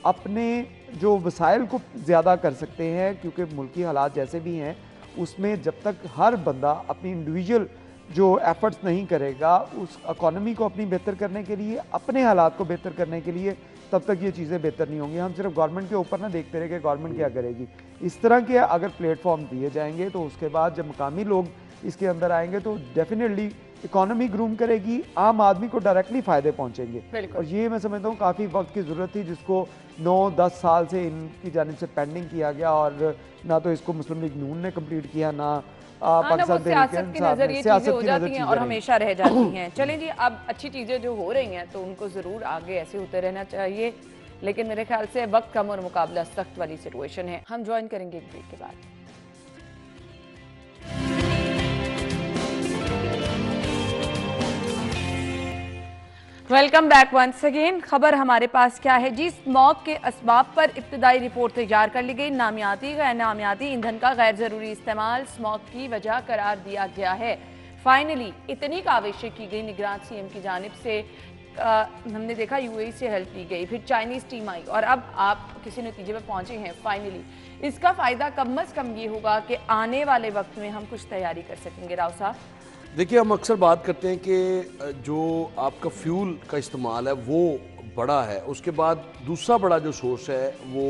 अपने जो वसाइल को ज़्यादा कर सकते हैं। क्योंकि मुल्की हालात जैसे भी हैं, उसमें जब तक हर बंदा अपनी इंडिविजुअल जो एफर्ट्स नहीं करेगा उस इकोनॉमी को अपनी बेहतर करने के लिए, अपने हालात को बेहतर करने के लिए, तब तक ये चीज़ें बेहतर नहीं होंगी। हम सिर्फ गवर्नमेंट के ऊपर ना देखते रहे कि गवर्नमेंट क्या करेगी। इस तरह के अगर प्लेटफॉर्म दिए जाएंगे तो उसके बाद जब मकामी लोग इसके अंदर आएंगे तो डेफिनेटली इकोनॉमी ग्रूम करेगी, आम आदमी को डायरेक्टली फ़ायदे पहुँचेंगे। और ये मैं समझता हूँ काफ़ी वक्त की ज़रूरत थी, जिसको 9-10 साल से इनकी जानिब से पेंडिंग किया गया। और ना तो इसको मुस्लिम लीग नून ने कंप्लीट किया, ना पाकिस्तान सियासत के नजर ये चीजें हो जाती हैं और हमेशा रह जाती हैं। चलें जी, अब अच्छी चीजें जो हो रही हैं तो उनको जरूर आगे ऐसे होते रहना चाहिए। लेकिन मेरे ख्याल से वक्त कम और मुकाबला सख्त वाली सिचुएशन है। हम ज्वाइन करेंगे एक ब्रेक के बाद। Welcome back once again. खबर हमारे पास क्या है जी, स्मॉग के असबाब पर इब्तदाई रिपोर्ट तैयार कर ली गई। नामियाती गैर नामियाती ईंधन का गैर जरूरी इस्तेमाल स्मॉग की वजह करार दिया गया है। फाइनली इतनी काविशें की गई निगरान सीएम की जानिब से, हमने देखा यूएई से हेल्प ली गई, फिर चाइनीज टीम आई और अब आप किसी नतीजे पर पहुंचे हैं। फाइनली इसका फायदा कम अज कम ये होगा कि आने वाले वक्त में हम कुछ तैयारी कर सकेंगे। राव साहब, देखिए, हम अक्सर बात करते हैं कि जो आपका फ्यूल का इस्तेमाल है वो बड़ा है, उसके बाद दूसरा बड़ा जो सोर्स है वो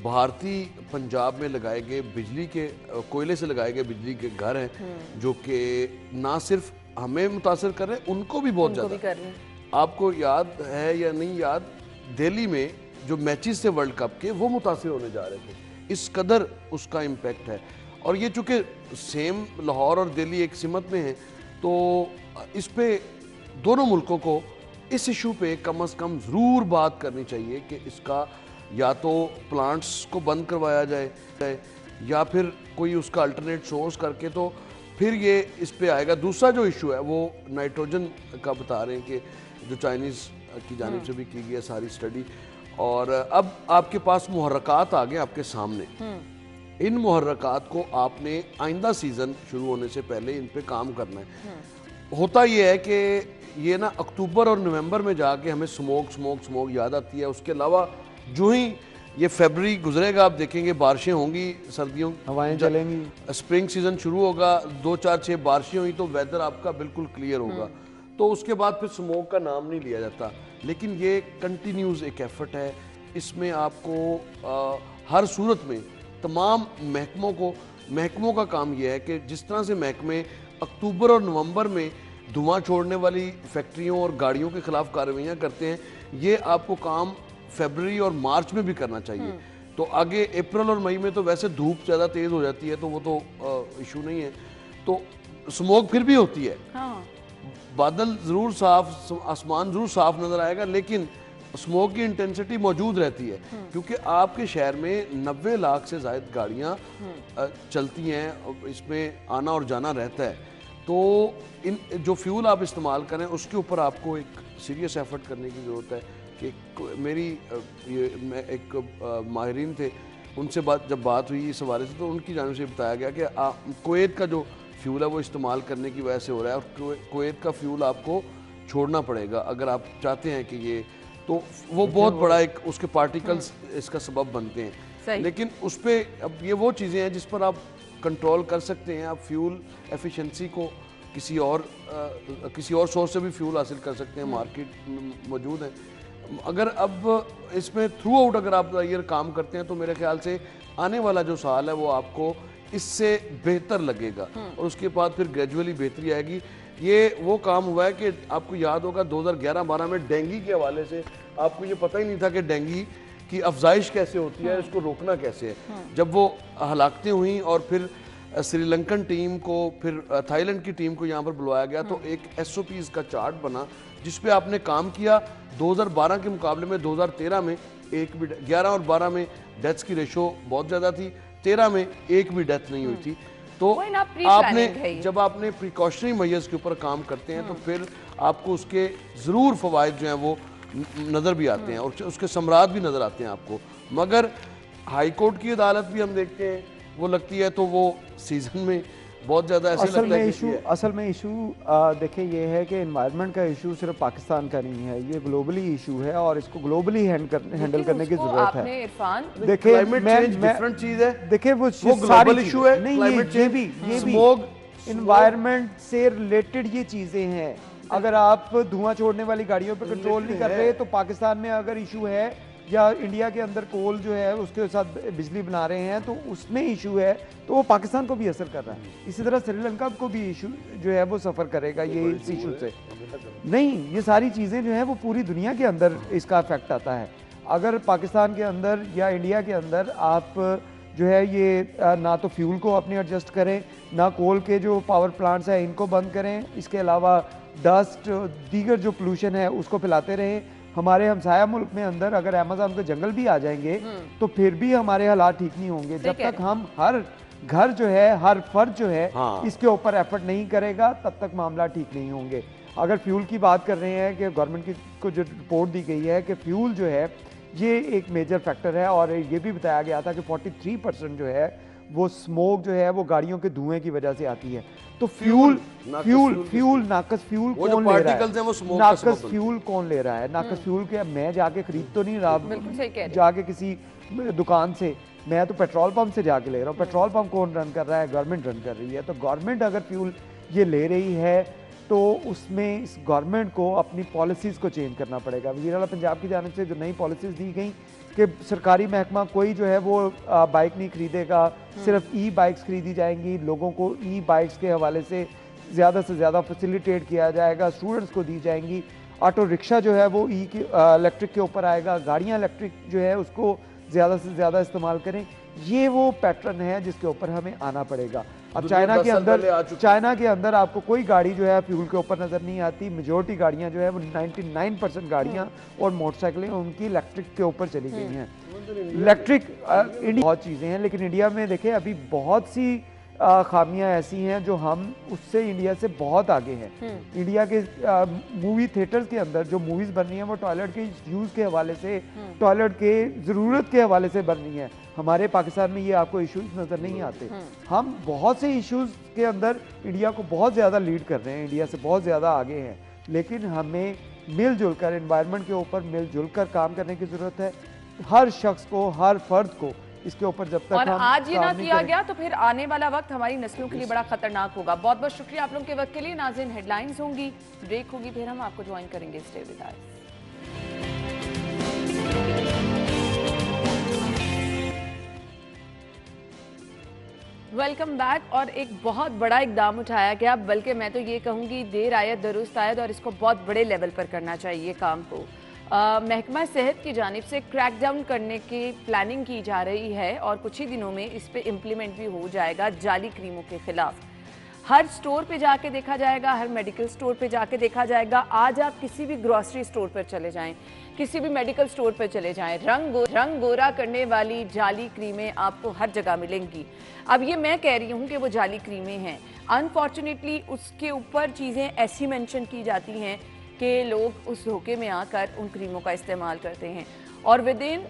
भारतीय पंजाब में लगाए गए बिजली के, कोयले से लगाए गए बिजली के घर हैं, जो कि ना सिर्फ हमें मुतासर कर रहे हैं, उनको भी बहुत ज़्यादा। आपको याद है या नहीं याद, दिल्ली में जो मैचेस थे वर्ल्ड कप के वो मुतासर होने जा रहे थे, इस कदर उसका इम्पेक्ट है। और ये चूँकि सेम लाहौर और दिल्ली एक सिमत में हैं, तो इस पे दोनों मुल्कों को इस इशू पे कम से कम ज़रूर बात करनी चाहिए कि इसका या तो प्लांट्स को बंद करवाया जाए या फिर कोई उसका अल्टरनेट सोर्स करके, तो फिर ये इस पे आएगा। दूसरा जो इशू है वो नाइट्रोजन का बता रहे हैं कि जो चाइनीज़ की जानिब से भी की गई है सारी स्टडी, और अब आपके पास मुहर्रकात आ गए आपके सामने। इन मुहर्रकात को आपने आइंदा सीज़न शुरू होने से पहले इन पे काम करना है। होता ये है कि ये ना अक्टूबर और नवंबर में जाके हमें स्मोक याद आती है। उसके अलावा जो ही ये फरवरी गुजरेगा, आप देखेंगे बारिशें होंगी, सर्दियों हवाएं चलेंगी, स्प्रिंग सीजन शुरू होगा, 2-4-6 बारिशें हुई तो वेदर आपका बिल्कुल क्लियर होगा, तो उसके बाद फिर स्मोक का नाम नहीं लिया जाता। लेकिन ये कंटिन्यूस एक एफर्ट है इसमें आपको हर सूरत में तमाम महकमों का काम यह है कि जिस तरह से महकमे अक्टूबर और नवंबर में धुआं छोड़ने वाली फैक्ट्रियों और गाड़ियों के खिलाफ कार्रवाइयाँ करते हैं, ये आपको काम फरवरी और मार्च में भी करना चाहिए। तो आगे अप्रैल और मई में तो वैसे धूप ज़्यादा तेज़ हो जाती है, तो वो तो इशू नहीं है। तो स्मोक फिर भी होती है, हाँ। बादल ज़रूर साफ, आसमान ज़रूर साफ नज़र आएगा, लेकिन स्मोक की इंटेंसिटी मौजूद रहती है, क्योंकि आपके शहर में 90 लाख से ज़ायद गाड़ियाँ चलती हैं, इसमें आना और जाना रहता है। तो इन जो फ्यूल आप इस्तेमाल करें उसके ऊपर आपको एक सीरियस एफर्ट करने की ज़रूरत है। कि मैं एक माहिरीन थे, उनसे जब बात हुई इस हवाले से, तो उनकी जानिब से बताया गया कि कुवैत का जो फ्यूल है वो इस्तेमाल करने की वजह से हो रहा है, और कुवैत का फ्यूल आपको छोड़ना पड़ेगा अगर आप चाहते हैं कि ये, तो वो बहुत बड़ा एक उसके पार्टिकल्स इसका सबब बनते हैं। लेकिन उस पर अब ये वो चीज़ें हैं जिस पर आप कंट्रोल कर सकते हैं। आप फ्यूल एफिशिएंसी को किसी और सोर्स से भी फ्यूल हासिल कर सकते हैं, मार्केट मौजूद है। अगर अब इसमें थ्रू आउट अगर आप ये काम करते हैं, तो मेरे ख्याल से आने वाला जो साल है वो आपको इससे बेहतर लगेगा, और उसके बाद फिर ग्रेजुअली बेहतरी आएगी। ये वो काम हुआ है कि आपको याद होगा 2011-12 में डेंगू के हवाले से आपको ये पता ही नहीं था कि डेंगू की अफजाइश कैसे होती है, इसको रोकना कैसे है। जब वो हलाकतें हुई और फिर श्रीलंकन टीम को, फिर थाईलैंड की टीम को यहाँ पर बुलवाया गया, तो एक SOPs का चार्ट बना जिस पे आपने काम किया। 2012 के मुकाबले में 2013 में 11 और 12 में डेथ्स की रेशो बहुत ज़्यादा थी, 13 में एक भी डेथ नहीं हुई थी। तो आपने जब आपने प्रिकॉशनरी मेजर्स के ऊपर काम करते हैं, तो फिर आपको उसके ज़रूर फ़वाइद जो हैं वो नज़र भी आते हैं, और उसके समरात भी नज़र आते हैं आपको। मगर हाई कोर्ट की अदालत भी हम देखते हैं, वो लगती है तो वो सीज़न में बहुत ज़्यादा ऐसे लगता है कि असल में इशू देखें ये है कि एनवायरनमेंट का इशू सिर्फ पाकिस्तान का नहीं है, ये ग्लोबली इशू है और इसको ग्लोबली हैंडल करने की जरूरत है। देखिए डिफरेंट चीज़ है, देखिए वो ग्लोबल इशू है, नहीं, ये भी स्मोग एनवायरनमेंट से रिलेटेड ये चीज़ें हैं। अगर आप धुआं छोड़ने वाली गाड़ियों पर कंट्रोल नहीं कर रहे, तो पाकिस्तान में अगर इशू है, या इंडिया के अंदर कोल जो है उसके साथ बिजली बना रहे हैं तो उसमें इशू है, तो वो पाकिस्तान को भी असर कर रहा है। इसी तरह श्रीलंका को भी इशू जो है वो सफ़र करेगा ये इस इशू से। नहीं, ये सारी चीज़ें जो हैं वो पूरी दुनिया के अंदर इसका इफेक्ट आता है। अगर पाकिस्तान के अंदर या इंडिया के अंदर आप जो है ये ना तो फ्यूल को अपने एडजस्ट करें, ना कोल के जो पावर प्लांट्स हैं इनको बंद करें, इसके अलावा डस्ट दीगर जो पोल्यूशन है उसको फैलाते रहें। हमारे हमसाया मुल्क में अंदर अगर अमेज़न के जंगल भी आ जाएंगे तो फिर भी हमारे हालात ठीक नहीं होंगे। जब तक हम हर घर जो है, हर फर्द जो है इसके ऊपर एफर्ट नहीं करेगा, तब तक मामला ठीक नहीं होंगे। अगर फ्यूल की बात कर रहे हैं कि गवर्नमेंट को जो रिपोर्ट दी गई है कि फ्यूल जो है ये एक मेजर फैक्टर है, और ये भी बताया गया था कि 43% जो है वो स्मोक जो है वो गाड़ियों के धुएं की वजह से आती है। तो नाकस फ्यूल कौन ले रहा है? नाकस फ्यूल कौन ले रहा है? नाकस फ्यूल के मैं जाके खरीद तो नहीं रहा जाके किसी दुकान से, मैं तो पेट्रोल पंप से जाके ले रहा हूँ। पेट्रोल पंप कौन रन कर रहा है? गवर्नमेंट रन कर रही है। तो गवर्नमेंट अगर फ्यूल ये ले रही है तो उसमें इस गवर्नमेंट को अपनी पॉलिसीज़ को चेंज करना पड़ेगा। वज़ीर आला पंजाब की जानिब से जो नई पॉलिसीज़ दी गई कि सरकारी महकमा कोई जो है वो बाइक नहीं खरीदेगा, सिर्फ ई बाइक्स खरीदी जाएंगी, लोगों को ई बाइक्स के हवाले से ज़्यादा फैसिलिटेट किया जाएगा, स्टूडेंट्स को दी जाएंगी। ऑटो रिक्शा जो है वो इलेक्ट्रिक के ऊपर आएगा, गाड़ियाँ इलेक्ट्रिक जो है उसको ज़्यादा से ज़्यादा इस्तेमाल करें। ये वो पैटर्न है जिसके ऊपर हमें आना पड़ेगा। अब चाइना के अंदर आपको कोई गाड़ी जो है फ्यूल के ऊपर नज़र नहीं आती। मेजॉरिटी गाड़ियां जो है वो 99% गाड़ियां और मोटरसाइकिलें उनकी इलेक्ट्रिक के ऊपर चली गई हैं। इलेक्ट्रिक बहुत चीज़ें हैं, लेकिन इंडिया में देखें अभी बहुत सी खामियां ऐसी हैं जो हम उससे इंडिया से बहुत आगे हैं। इंडिया के मूवी थिएटर्स के अंदर जो मूवीज़ बन रही हैं वो टॉयलेट के यूज़ के हवाले से, टॉयलेट के ज़रूरत के हवाले से बन रही हैं। हमारे पाकिस्तान में ये आपको इश्यूज नज़र नहीं आते। हम बहुत से इश्यूज के अंदर इंडिया को बहुत ज़्यादा लीड कर रहे हैं, इंडिया से बहुत ज़्यादा आगे हैं, लेकिन हमें मिलजुल कर एनवायरनमेंट के ऊपर मिलजुल कर काम करने की ज़रूरत है। हर शख्स को, हर फर्द को इसके ऊपर जब तक और आज ये ना किया गया तो फिर आने वाला वक्त हमारी नस्लों के लिए बड़ा खतरनाक होगा। बहुत बहुत शुक्रिया आप लोगों के वक्त के लिए। नाज़रीन, हेडलाइंस होंगी, ब्रेक होगी, फिर हम आपको ज्वाइन करेंगे। Stay with us. Welcome back. और एक बहुत बड़ा इकदाम उठाया गया, बल्कि मैं तो ये कहूँगी देर आयत दुरुस्त आयत, और इसको बहुत बड़े लेवल पर करना चाहिए काम को। महकमा सेहत की जानिब से क्रैकडाउन करने की प्लानिंग की जा रही है और कुछ ही दिनों में इस पे इम्प्लीमेंट भी हो जाएगा जाली क्रीमों के खिलाफ। हर स्टोर पे जाके देखा जाएगा, हर मेडिकल स्टोर पे जाके देखा जाएगा। आज आप किसी भी ग्रोसरी स्टोर पर चले जाएं, किसी भी मेडिकल स्टोर पर चले जाएं, रंग गोरा करने वाली जाली क्रीमें आपको हर जगह मिलेंगी। अब ये मैं कह रही हूँ कि वो जाली क्रीमें हैं, अनफॉर्चुनेटली उसके ऊपर चीज़ें ऐसी मेंशन की जाती हैं कि लोग उस धोखे में आकर उन क्रीमों का इस्तेमाल करते हैं और within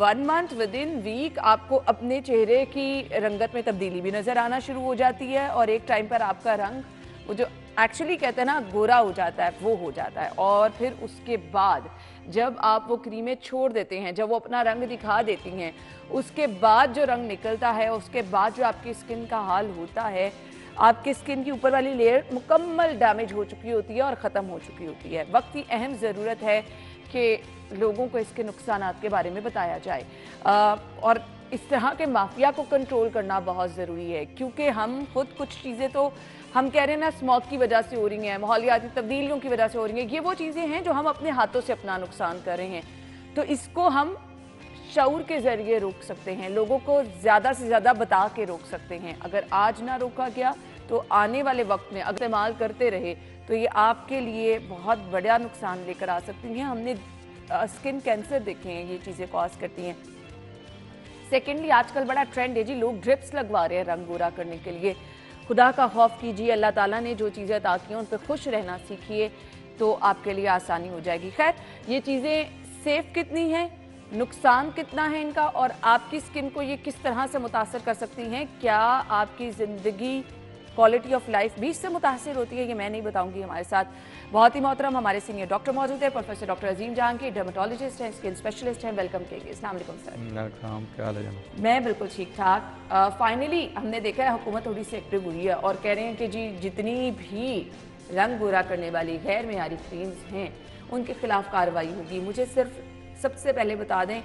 1 month, within week आपको अपने चेहरे की रंगत में तब्दीली भी नज़र आना शुरू हो जाती है और एक टाइम पर आपका रंग वो जो एक्चुअली कहते हैं ना गोरा हो जाता है, वो हो जाता है। और फिर उसके बाद जब आप वो क्रीमें छोड़ देते हैं, जब वो अपना रंग दिखा देती हैं, उसके बाद जो रंग निकलता है, उसके बाद जो आपकी स्किन का हाल होता है, आपकी स्किन की ऊपर वाली लेयर मुकम्मल डैमेज हो चुकी होती है और ख़त्म हो चुकी होती है। वक्त की अहम ज़रूरत है कि लोगों को इसके नुकसानात के बारे में बताया जाए और इस तरह के माफिया को कंट्रोल करना बहुत ज़रूरी है, क्योंकि हम खुद कुछ चीज़ें तो हम कह रहे हैं ना स्मॉग की वजह से हो रही हैं, माहौलियाती तब्दीलियों की वजह से हो रही हैं, ये वो चीज़ें हैं जो हम अपने हाथों से अपना नुकसान कर रहे हैं। तो इसको हम शऊर के ज़रिए रोक सकते हैं, लोगों को ज़्यादा से ज़्यादा बता के रोक सकते हैं। अगर आज ना रोका गया तो आने वाले वक्त में अगर इस्तेमाल करते रहे तो ये आपके लिए बहुत बड़ा नुकसान लेकर आ सकती हैं। हमने स्किन कैंसर देखे हैं, ये चीज़ें कॉज करती हैं। सेकेंडली आजकल बड़ा ट्रेंड है जी, लोग ड्रिप्स लगवा रहे हैं रंग गोरा करने के लिए। खुदा का खौफ कीजिए, अल्लाह ताला ने जो चीज़ें अता की हैं उन पर खुश रहना सीखिए तो आपके लिए आसानी हो जाएगी। खैर, ये चीज़ें सेफ़ कितनी हैं, नुकसान कितना है इनका और आपकी स्किन को ये किस तरह से मुतासर कर सकती हैं, क्या आपकी ज़िंदगी क्वालिटी ऑफ लाइफ भी इससे मुतासर होती है, ये मैं नहीं बताऊंगी। हमारे साथ बहुत ही मोहतरम हमारे सीनियर डॉक्टर मौजूद है, प्रोफेसर डॉक्टर अजीम जहांगीर, डर्मेटोलॉजिस्ट हैं, स्किन स्पेशलिस्ट हैं। वेलकम करिए। अस्सलाम वालेकुम सर। क्या हाल है? मैं बिल्कुल ठीक ठाक। फाइनली हमने देखा है हुकूमत थोड़ी सी एक्टिव हुई है और कह रहे हैं कि जी जितनी भी रंग गोरा करने वाली गैर मेयारी क्रीम्स हैं उनके खिलाफ कार्रवाई होगी। मुझे सिर्फ सबसे पहले बता दें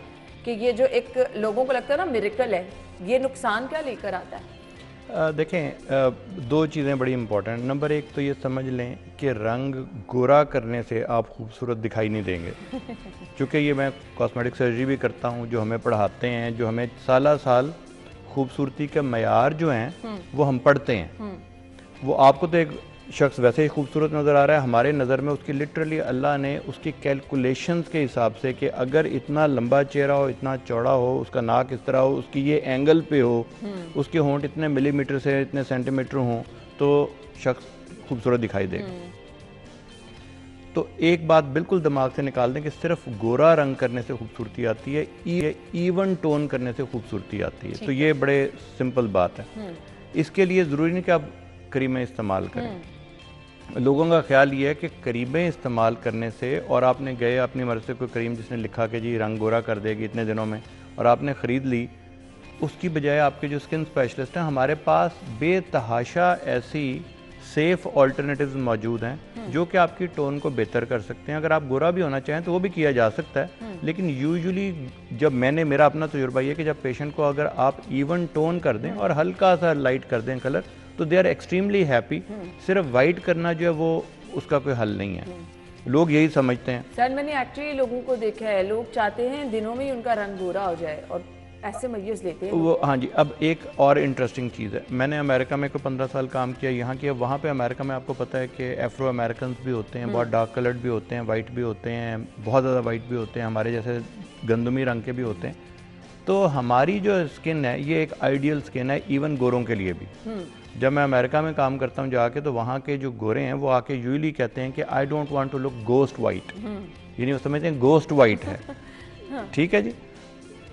कि ये जो एक लोगों को लगता है ना मिरेकल है, ये नुकसान क्या लेकर आता है? देखें, दो चीज़ें बड़ी इम्पोर्टेंट। नंबर एक तो ये समझ लें कि रंग गोरा करने से आप खूबसूरत दिखाई नहीं देंगे क्योंकि ये मैं कॉस्मेटिक सर्जरी भी करता हूँ, जो हमें पढ़ाते हैं, जो हमें साल खूबसूरती के मयार जो हैं वो हम पढ़ते हैं। वो आपको तो एक शख्स वैसे ही खूबसूरत नज़र आ रहा है, हमारे नज़र में उसकी लिटरली अल्लाह ने उसकी कैलकुलेशंस के हिसाब से कि अगर इतना लंबा चेहरा हो, इतना चौड़ा हो, उसका नाक इस तरह हो, उसकी ये एंगल पे हो, उसके होंठ इतने मिलीमीटर से इतने सेंटीमीटर हों तो शख्स खूबसूरत दिखाई देगा। तो एक बात बिल्कुल दिमाग से निकाल दें कि सिर्फ गोरा रंग करने से खूबसूरती आती है, इवन टोन करने से खूबसूरती आती है। तो ये बड़े सिंपल बात है। इसके लिए ज़रूरी नहीं कि आप क्रीमें इस्तेमाल करें। लोगों का ख्याल ये है कि क्रीमें इस्तेमाल करने से, और आपने गए अपनी मर्ज़ी से कोई क्रीम जिसने लिखा कि जी रंग गोरा कर देगी इतने दिनों में, और आपने ख़रीद ली, उसकी बजाय आपके जो स्किन स्पेशलिस्ट हैं, हमारे पास बेतहाशा ऐसी सेफ़ ऑल्टरनेटिव्स मौजूद हैं जो कि आपकी टोन को बेहतर कर सकते हैं। अगर आप गोरा भी होना चाहें तो वो भी किया जा सकता है, लेकिन यूजुअली जब मेरा अपना तजुर्बा ये कि जब पेशेंट को अगर आप इवन टोन कर दें और हल्का सा लाइट कर दें कलर, तो दे आर एक्सट्रीमली हैप्पी। सिर्फ वाइट करना जो है वो उसका कोई हल नहीं है, लोग यही समझते हैं। सर मैंने एक्चुअली लोगों को देखा है, लोग चाहते हैं दिनों में ही उनका रंग गोरा हो जाए और ऐसे मय्यज लेते हैं वो। हाँ जी, अब एक और इंटरेस्टिंग चीज़ है, मैंने अमेरिका में कोई 15 साल काम किया, यहाँ किया। वहाँ पे अमेरिका में आपको पता है कि एफ्रो अमेरिकन भी होते हैं, बहुत डार्क कलर्ड भी होते हैं, वाइट भी होते हैं, बहुत ज़्यादा वाइट भी होते हैं, हमारे जैसे गंदमी रंग के भी होते हैं। तो हमारी जो स्किन है ये एक आइडियल स्किन है इवन गोरों के लिए भी। जब मैं अमेरिका में काम करता हूँ जाके, तो वहाँ के जो गोरे हैं वो आके यूजली कहते हैं कि I don't want to look ghost white, यानी वो समझते हैं गोस्ट वाइट है। ठीक है जी,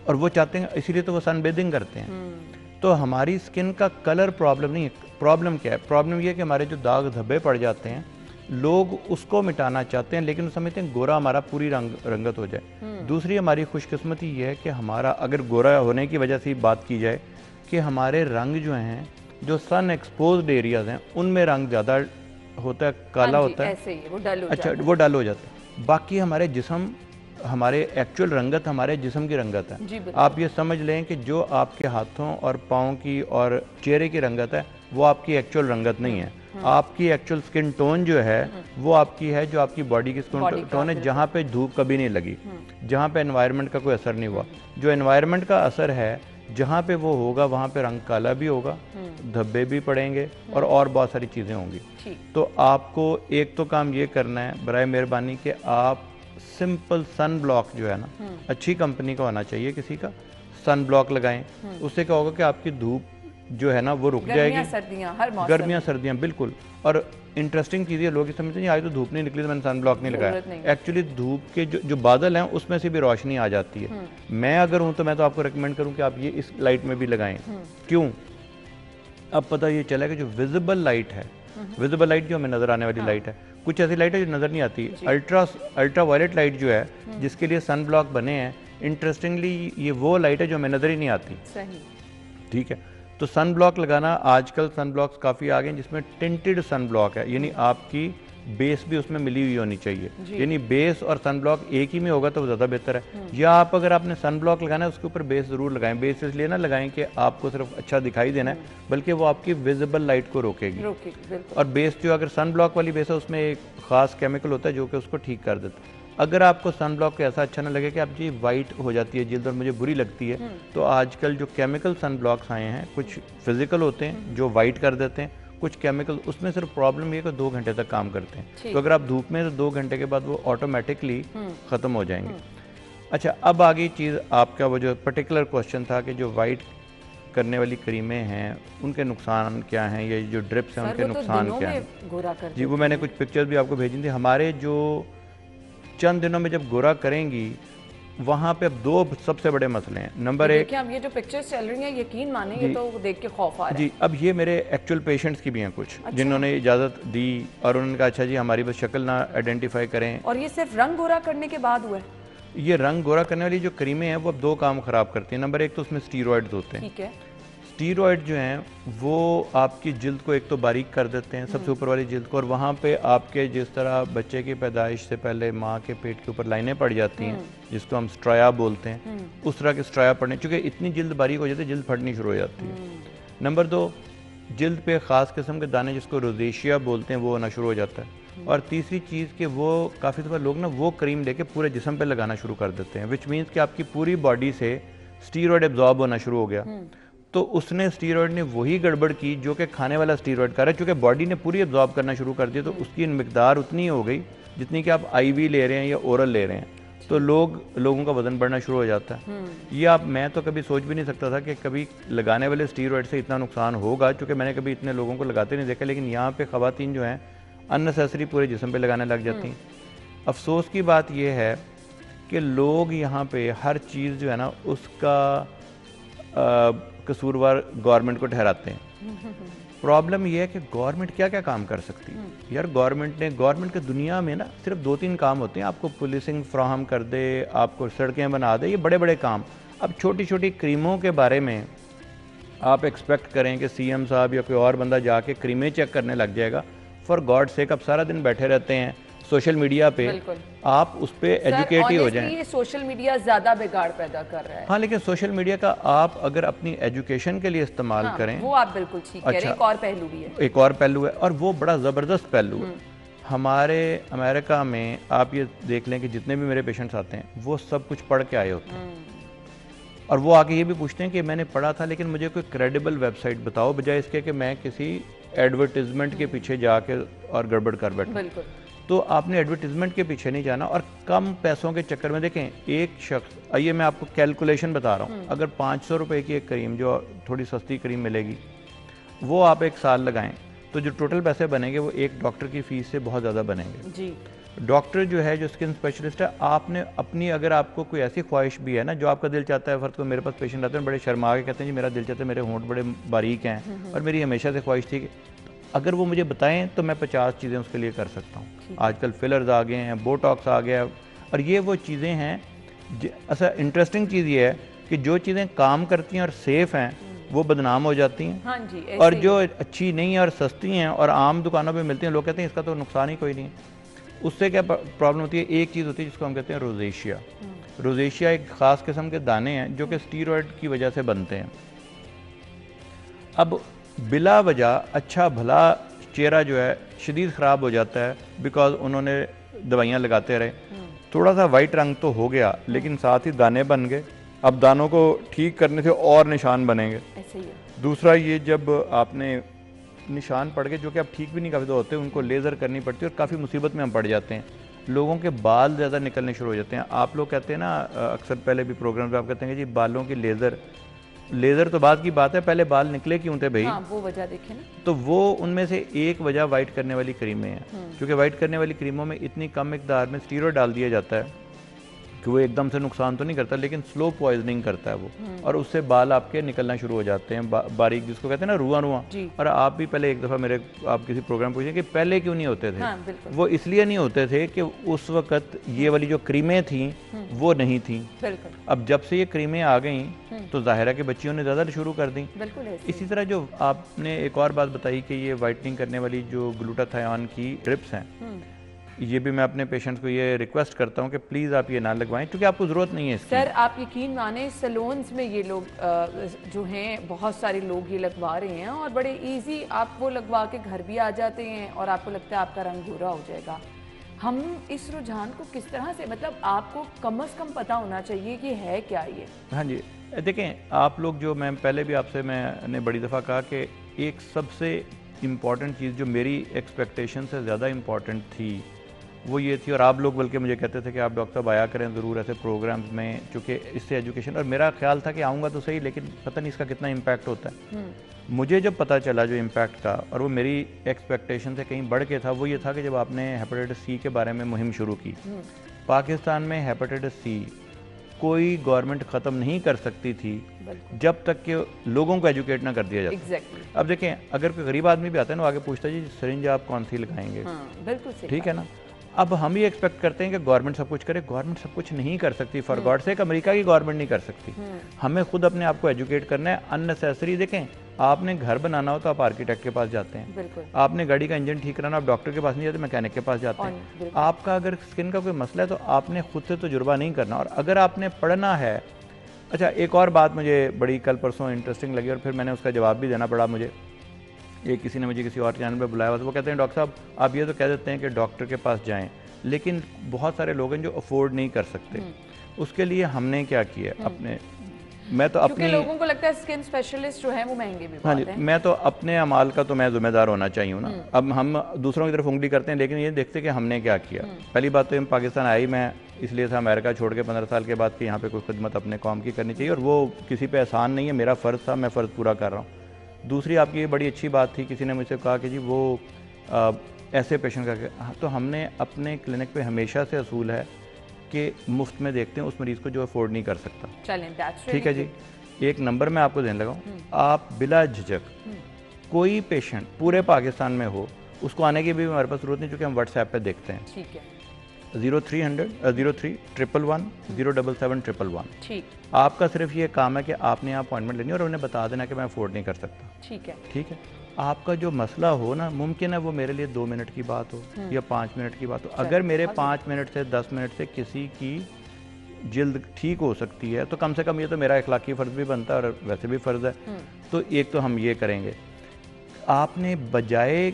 और वो चाहते हैं, इसीलिए तो वो सन बेदिंग करते हैं। तो हमारी स्किन का कलर प्रॉब्लम नहीं है। प्रॉब्लम क्या है? प्रॉब्लम ये है कि हमारे जो दाग धब्बे पड़ जाते हैं, लोग उसको मिटाना चाहते हैं, लेकिन समझते हैं गोरा हमारा पूरी रंगत हो जाए। दूसरी हमारी खुशकिस्मती ये है कि हमारा, अगर गोरा होने की वजह से बात की जाए, कि हमारे रंग जो हैं, जो सन एक्सपोज्ड एरियाज हैं, उनमें रंग ज़्यादा होता है, काला होता है। ऐसे ही वो डल हो अच्छा, वो डल हो जाता है। बाकी हमारे जिस्म हमारे एक्चुअल रंगत हमारे जिस्म की रंगत जी, है। बिल्कुल। आप ये समझ लें कि जो आपके हाथों और पाँव की और चेहरे की रंगत है वो आपकी एक्चुअल रंगत नहीं है। आपकी एक्चुअल स्किन टोन जो है वो आपकी है जो आपकी बॉडी की बॉडी स्किन का, टोन है, बिल्कुल। जहाँ पे धूप कभी नहीं लगी, जहाँ पे एनवायरनमेंट का कोई असर नहीं हुआ। जो एनवायरनमेंट का असर है जहाँ पे वो होगा वहाँ पे रंग काला भी होगा, धब्बे भी पड़ेंगे और बहुत सारी चीज़ें होंगी। ठीक। तो आपको एक तो काम ये करना है बराए मेहरबानी कि आप सिंपल सन ब्लॉक जो है ना, अच्छी कंपनी का होना चाहिए किसी का, सन ब्लॉक लगाएं। उससे क्या होगा कि आपकी धूप जो है ना वो रुक गर्मियाँ जाएगी। सर्दियाँ हर मौसम गर्मियाँ सर्दियाँ बिल्कुल। और इंटरेस्टिंग चीज़ ये लोग समझते हैं आज तो धूप नहीं निकली तो मैंने सन ब्लॉक नहीं जरूरत लगाया। नहीं है। एक्चुअली धूप के जो बादल हैं उसमें से भी रोशनी आ जाती है। मैं अगर हूँ तो मैं तो आपको रिकमेंड करूँ कि आप ये इस लाइट में भी लगाएं। क्यों? अब पता ये चला कि जो विजिबल लाइट है, विजिबल लाइट जो हमें नजर आने वाली लाइट है, कुछ ऐसी लाइट है जो नजर नहीं आती। अल्ट्रा वायलेट लाइट जो है जिसके लिए सन ब्लॉक बने हैं, इंटरेस्टिंगली ये वो लाइट है जो हमें नजर ही नहीं आती। सही। ठीक है, तो सन ब्लॉक लगाना, आजकल सन ब्लॉक्स काफ़ी आ गए हैं जिसमें टिंटेड सन ब्लॉक है, यानी आपकी बेस भी उसमें मिली हुई होनी चाहिए। यानी बेस और सन ब्लॉक एक ही में होगा तो वो ज़्यादा बेहतर है। या आप अगर आपने सन ब्लॉक लगाना है उसके ऊपर बेस ज़रूर लगाएं। बेस इसलिए ना लगाएं कि आपको सिर्फ अच्छा दिखाई देना है, बल्कि वो आपकी विजिबल लाइट को रोकेगी। बिल्कुल। और बेस जो अगर सन ब्लॉक वाली बेस है उसमें एक ख़ास केमिकल होता है जो कि उसको ठीक कर देता है। अगर आपको सन ब्लॉक ऐसा अच्छा ना लगे कि आप जी वाइट हो जाती है जिल्द और मुझे बुरी लगती है, तो आजकल जो केमिकल सन ब्लॉक्स आए हैं, कुछ फिजिकल होते हैं जो वाइट कर देते हैं, कुछ केमिकल, उसमें सिर्फ प्रॉब्लम ये कि 2 घंटे तक काम करते हैं। तो अगर आप धूप में तो 2 घंटे के बाद वो ऑटोमेटिकली ख़त्म हो जाएंगे। अच्छा, अब आगे चीज़ आपका वो जो पर्टिकुलर क्वेश्चन था कि जो वाइट करने वाली क्रीमें हैं उनके नुकसान क्या हैं, ये जो ड्रिप्स हैं उनके नुकसान क्या हैं। जी, वो मैंने कुछ पिक्चर्स भी आपको भेजी थी। हमारे जो चंद दिनों में जब गोरा करेंगी वहाँ पे अब 2 सबसे बड़े मसले हैं। नंबर 1, देखिए, अब ये जो पिक्चर्स चल रही हैं यकीन माने ये तो देख के खौफ आ रहा है। जी, अब ये मेरे एक्चुअल पेशेंट्स की भी हैं कुछ, जिन्होंने इजाज़त दी और उन्होंने कहा अच्छा जी हमारी बस शक्ल ना आइडेंटिफाई करें। और ये सिर्फ रंग गोरा करने के बाद हुआ है? ये रंग गोरा करने वाली जो क्रीमें हैं वो अब 2 काम ख़राब करती हैं। नंबर 1 तो उसमें स्टीरॉयड्स होते हैं। ठीक है। स्टीरॉयड जो हैं वो आपकी जिल्द को एक तो बारीक कर देते हैं, सबसे ऊपर वाली जिल्द को, और वहाँ पे आपके जिस तरह बच्चे की पैदाइश से पहले माँ के पेट के ऊपर लाइनें पड़ जाती हैं जिसको हम स्ट्राया बोलते हैं, उस तरह के स्ट्राया पड़ने, चूँकि इतनी जिल्द बारीक हो जाती है जिल्द फटनी शुरू हो जाती है। नंबर 2, जिल्द पे ख़ास किस्म के दाने जिसको रोजेशिया बोलते हैं वो होना शुरू हो जाता है। और तीसरी चीज़ कि वो काफ़ी दफ़ा लोग ना वो क्रीम लेके पूरे जिस्म पे लगाना शुरू कर देते हैं, विच मीन्स कि आपकी पूरी बॉडी से स्टीरॉयड एब्जॉर्ब होना शुरू हो गया। तो उसने स्टीरॉयड ने वही गड़बड़ की जो कि खाने वाला स्टीरॉयड कर रहा है, चूँकि बॉडी ने पूरी एब्जॉर्ब करना शुरू कर दिया तो उसकी मिकदार उतनी हो गई जितनी कि आप IV ले रहे हैं या ओरल ले रहे हैं, तो लोगों का वजन बढ़ना शुरू हो जाता है। ये मैं तो कभी सोच भी नहीं सकता था कि कभी लगाने वाले स्टीरॉयड से इतना नुकसान होगा, क्योंकि मैंने कभी इतने लोगों को लगाते नहीं देखा, लेकिन यहाँ पे ख़वातीन जो हैं अननेसेसरी पूरे जिस्म पे लगाने लग जाती हैं। अफसोस की बात यह है कि लोग यहाँ पे हर चीज़ जो है ना उसका कसूरवार गवर्नमेंट को ठहराते हैं। प्रॉब्लम यह है कि गवर्नमेंट क्या क्या काम कर सकती है यार। गवर्नमेंट के दुनिया में ना सिर्फ 2-3 काम होते हैं, आपको पुलिसिंग फ्राहम कर दे, आपको सड़कें बना दे, ये बड़े बड़े काम। अब छोटी छोटी क्रीमों के बारे में आप एक्सपेक्ट करें कि CM साहब या कोई और बंदा जाके क्रीमें चेक करने लग जाएगा। फॉर गॉड सेक, आप सारा दिन बैठे रहते हैं सोशल मीडिया पे, आप उस पर एजुकेट ही हो जाएं। ये सोशल मीडिया ज़्यादा बिगाड़ पैदा कर रहा है। हाँ, लेकिन सोशल मीडिया का आप अगर अपनी एजुकेशन के लिए इस्तेमाल करें, वो आप बिल्कुल ठीक कह रहे हैं। एक और पहलू भी है, एक और पहलू है, और वो बड़ा ज़बरदस्त पहलू है। हमारे अमेरिका में आप ये देख लें कि जितने भी मेरे पेशेंट्स आते हैं वो सब कुछ पढ़ के आए होते हैं, और वो आके ये भी पूछते हैं कि मैंने पढ़ा था लेकिन मुझे कोई क्रेडिबल वेबसाइट बताओ, बजाय इसके कि मैं किसी एडवर्टिजमेंट के पीछे जाके और गड़बड़ कर बैठूं। बिल्कुल। तो आपने एडवर्टिजमेंट के पीछे नहीं जाना, और कम पैसों के चक्कर में देखें एक शख्स, आइए मैं आपको कैलकुलेशन बता रहा हूँ, अगर 500 रुपये की एक क्रीम जो थोड़ी सस्ती क्रीम मिलेगी वो आप 1 साल लगाएं तो जो टोटल पैसे बनेंगे वो एक डॉक्टर की फ़ीस से बहुत ज़्यादा बनेंगे जी। डॉक्टर जो है, जो स्किन स्पेशलिस्ट है, आपने अपनी, अगर आपको कोई ऐसी ख्वाहिश भी है ना जो आपका दिल चाहता है, फर्ज को मेरे पास पेशेंट आते हैं बड़े शर्मा के कहते हैं जी मेरा दिल चाहता है, मेरे होंठ बड़े बारीक हैं और मेरी हमेशा से ख्वाहिश थी कि अगर वो मुझे बताएं तो मैं 50 चीज़ें उसके लिए कर सकता हूँ। आजकल फिलर्स आ गए हैं, बोटॉक्स आ गया, और ये वो चीज़ें हैं। अच्छा, इंटरेस्टिंग चीज़ ये है कि जो चीज़ें काम करती हैं और सेफ़ हैं वो बदनाम हो जाती हैं। हाँ जी, और जो अच्छी नहीं है और सस्ती हैं और आम दुकानों पे मिलती हैं, लोग कहते हैं इसका तो नुकसान ही कोई नहीं है। उससे क्या प्रॉब्लम होती है, एक चीज़ होती है जिसको हम कहते हैं रोजेशिया। रोजेशिया एक ख़ास किस्म के दाने हैं जो कि स्टीरॉयड की वजह से बनते हैं। अब बिला वजह अच्छा भला चेहरा जो है शदीद ख़राब हो जाता है बिकॉज उन्होंने दवाइयाँ लगाते रहे। थोड़ा सा वाइट रंग तो हो गया लेकिन साथ ही दाने बन गए। अब दानों को ठीक करने से और निशान बनेंगे। ऐसे ही है। दूसरा ये जब आपने निशान पड़ गए जो कि अब ठीक भी नहीं काफ़ी तो होते, उनको लेज़र करनी पड़ती है और काफ़ी मुसीबत में हम पड़ जाते हैं। लोगों के बाल ज़्यादा निकलने शुरू हो जाते हैं। आप लोग कहते हैं ना, अक्सर पहले भी प्रोग्राम पे आप कहते हैं कि जी बालों की लेज़र तो बात की बात है, पहले बाल निकले क्यों थे भाई? हाँ, वो वजह देखें ना। तो वो उनमें से एक वजह वाइट करने वाली क्रीमें हैं, क्योंकि वाइट करने वाली क्रीमों में इतनी कम मिकदार में स्टीरॉयड डाल दिया जाता है कि वो एकदम से नुकसान तो नहीं करता लेकिन स्लो पॉइजनिंग करता है वो, और उससे बाल आपके निकलना शुरू हो जाते हैं बारीक, जिसको कहते हैं ना रुआ। और आप भी पहले एक दफ़ा मेरे आप किसी प्रोग्राम पूछे कि पहले क्यों नहीं होते थे। हाँ, बिल्कुल। वो इसलिए नहीं होते थे कि उस वक्त ये वाली जो क्रीमें थी वो नहीं थी। बिल्कुल। अब जब से ये क्रीमें आ गई तो ज़ाहिर है कि बच्चियों ने ज़्यादा शुरू कर दी। बिल्कुल ऐसे। इसी तरह जो आपने एक और बात बताई कि ये वाइटनिंग करने वाली जो ग्लूटाथायोन की ड्रिप्स हैं, ये भी मैं अपने पेशेंट्स को ये रिक्वेस्ट करता हूँ कि प्लीज़ आप ये ना लगवाएं क्योंकि आपको ज़रूरत नहीं है इसकी। सर आप यकीन माने सैलून्स में ये लोग जो हैं बहुत सारे लोग ये लगवा रहे हैं और बड़े इजी आप वो लगवा के घर भी आ जाते हैं और आपको लगता है आपका रंग गोरा हो जाएगा। हम इस रुझान को किस तरह से, मतलब आपको कम से कम पता होना चाहिए कि है क्या ये। हाँ जी, देखें आप लोग जो मैं पहले भी आपसे मैंने बड़ी दफ़ा कहा कि एक सबसे इम्पॉर्टेंट चीज़ जो मेरी एक्सपेक्टेशन से ज़्यादा इम्पॉर्टेंट थी वो ये थी, और आप लोग बल्कि मुझे कहते थे कि आप डॉक्टर साहब आया करें ज़रूर ऐसे प्रोग्राम्स में, चूँकि इससे एजुकेशन, और मेरा ख्याल था कि आऊँगा तो सही लेकिन पता नहीं इसका कितना इम्पैक्ट होता है। मुझे जब पता चला जो इम्पैक्ट का, और वो मेरी एक्सपेक्टेशन से कहीं बढ़ के था, वो ये था कि जब आपने हेपेटाइटिस सी के बारे में मुहिम शुरू की, पाकिस्तान में हेपेटाइटिस सी कोई गवर्नमेंट ख़त्म नहीं कर सकती थी जब तक कि लोगों को एजुकेट ना कर दिया जाता। Exactly. अब देखें अगर कोई गरीब आदमी भी आता है ना, आगे पूछता है जी सिरिंज आप कौन सी लगाएंगे। बिल्कुल सही। ठीक है ना। अब हम ये एक्सपेक्ट करते हैं कि गवर्नमेंट सब कुछ करे, गवर्नमेंट सब कुछ नहीं कर सकती। फॉर गॉड से अमेरिका की गवर्नमेंट नहीं कर सकती। हमें खुद अपने आप को एजुकेट करना है। अननेसेसरी देखें, आपने घर बनाना हो तो आप आर्किटेक्ट के पास जाते हैं, बिल्कुल। आपने गाड़ी का इंजन ठीक कराना आप डॉक्टर के पास नहीं जाते, मैकेनिक के पास जाते हैं। आपका अगर स्किन का कोई मसला है तो आपने खुद से तजुर्बा नहीं करना। और अगर आपने पढ़ना है, अच्छा एक और बात मुझे बड़ी कल परसों इंटरेस्टिंग लगी और फिर मैंने उसका जवाब भी देना पड़ा मुझे। एक किसी ने मुझे किसी और चैनल पर बुलाया हुआ, वो कहते हैं डॉक्टर साहब आप ये तो कह देते हैं कि डॉक्टर के पास जाएं, लेकिन बहुत सारे लोग हैं जो अफोर्ड नहीं कर सकते। उसके लिए हमने क्या किया अपने, मैं तो अपने लोगों को लगता है स्किन स्पेशलिस्ट जो है वो महंगे भी बहुत हैं। मैं तो अपने अमाल का तो मैं जिम्मेदार होना चाहिए हूँ ना। अब हम दूसरों की तरफ उंगली करते हैं लेकिन ये देखते कि हमने क्या किया। पहली बात तो हम पाकिस्तान आई मैं इसलिए था अमेरिका छोड़ के 15 साल के बाद कि यहाँ पे कोई खिदमत अपने कौम की करनी चाहिए, और वो किसी पे एहसान नहीं है, मेरा फ़र्ज़ था, मैं फ़र्ज़ पूरा कर रहा हूँ। दूसरी आपकी ये बड़ी अच्छी बात थी, किसी ने मुझसे कहा कि जी वो ऐसे पेशेंट का, तो हमने अपने क्लिनिक पे हमेशा से असूल है कि मुफ्त में देखते हैं उस मरीज़ को जो अफोर्ड नहीं कर सकता। ठीक है जी। एक नंबर मैं आपको देने लगा हूँ, आप बिला झिझक कोई पेशेंट पूरे पाकिस्तान में हो उसको आने की भी हमारे पास जरूरत नहीं, क्योंकि हम व्हाट्सएप पे देखते हैं। ठीक है। 0300 03 111 077 111। ठीक। आपका सिर्फ ये काम है कि आपने यहाँ अपॉइंटमेंट लेनी है और उन्हें बता देना कि मैं अफोर्ड नहीं कर सकता। ठीक है। ठीक है। आपका जो मसला हो ना, मुमकिन है वो मेरे लिए 2 मिनट की बात हो या 5 मिनट की बात हो, अगर मेरे 5 मिनट से 10 मिनट से किसी की जिल्द ठीक हो सकती है तो कम से कम ये तो मेरा इखलाकी फ़र्ज़ भी बनता है और वैसे भी फ़र्ज़ है। तो एक तो हम ये करेंगे, आपने बजाय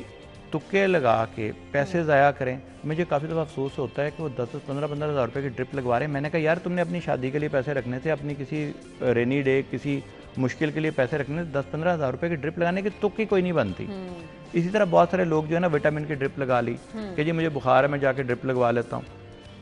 तुक्के लगा के पैसे ज़ाया करें। मुझे काफ़ी दफ़ा अफसोस होता है कि वो 10-15 हज़ार रुपये की ड्रिप लगवा रहे हैं। मैंने कहा यार तुमने अपनी शादी के लिए पैसे रखने थे, अपनी किसी रेनी डे किसी मुश्किल के लिए पैसे रखने थे, 10-15 हज़ार रुपये की ड्रिप लगाने की तुक्की कोई नहीं बनती। इसी तरह बहुत सारे लोग जो है ना विटामिन की ड्रिप लगा ली कि जी मुझे बुखार है मैं जाके ड्रिप लगवा लेता हूँ।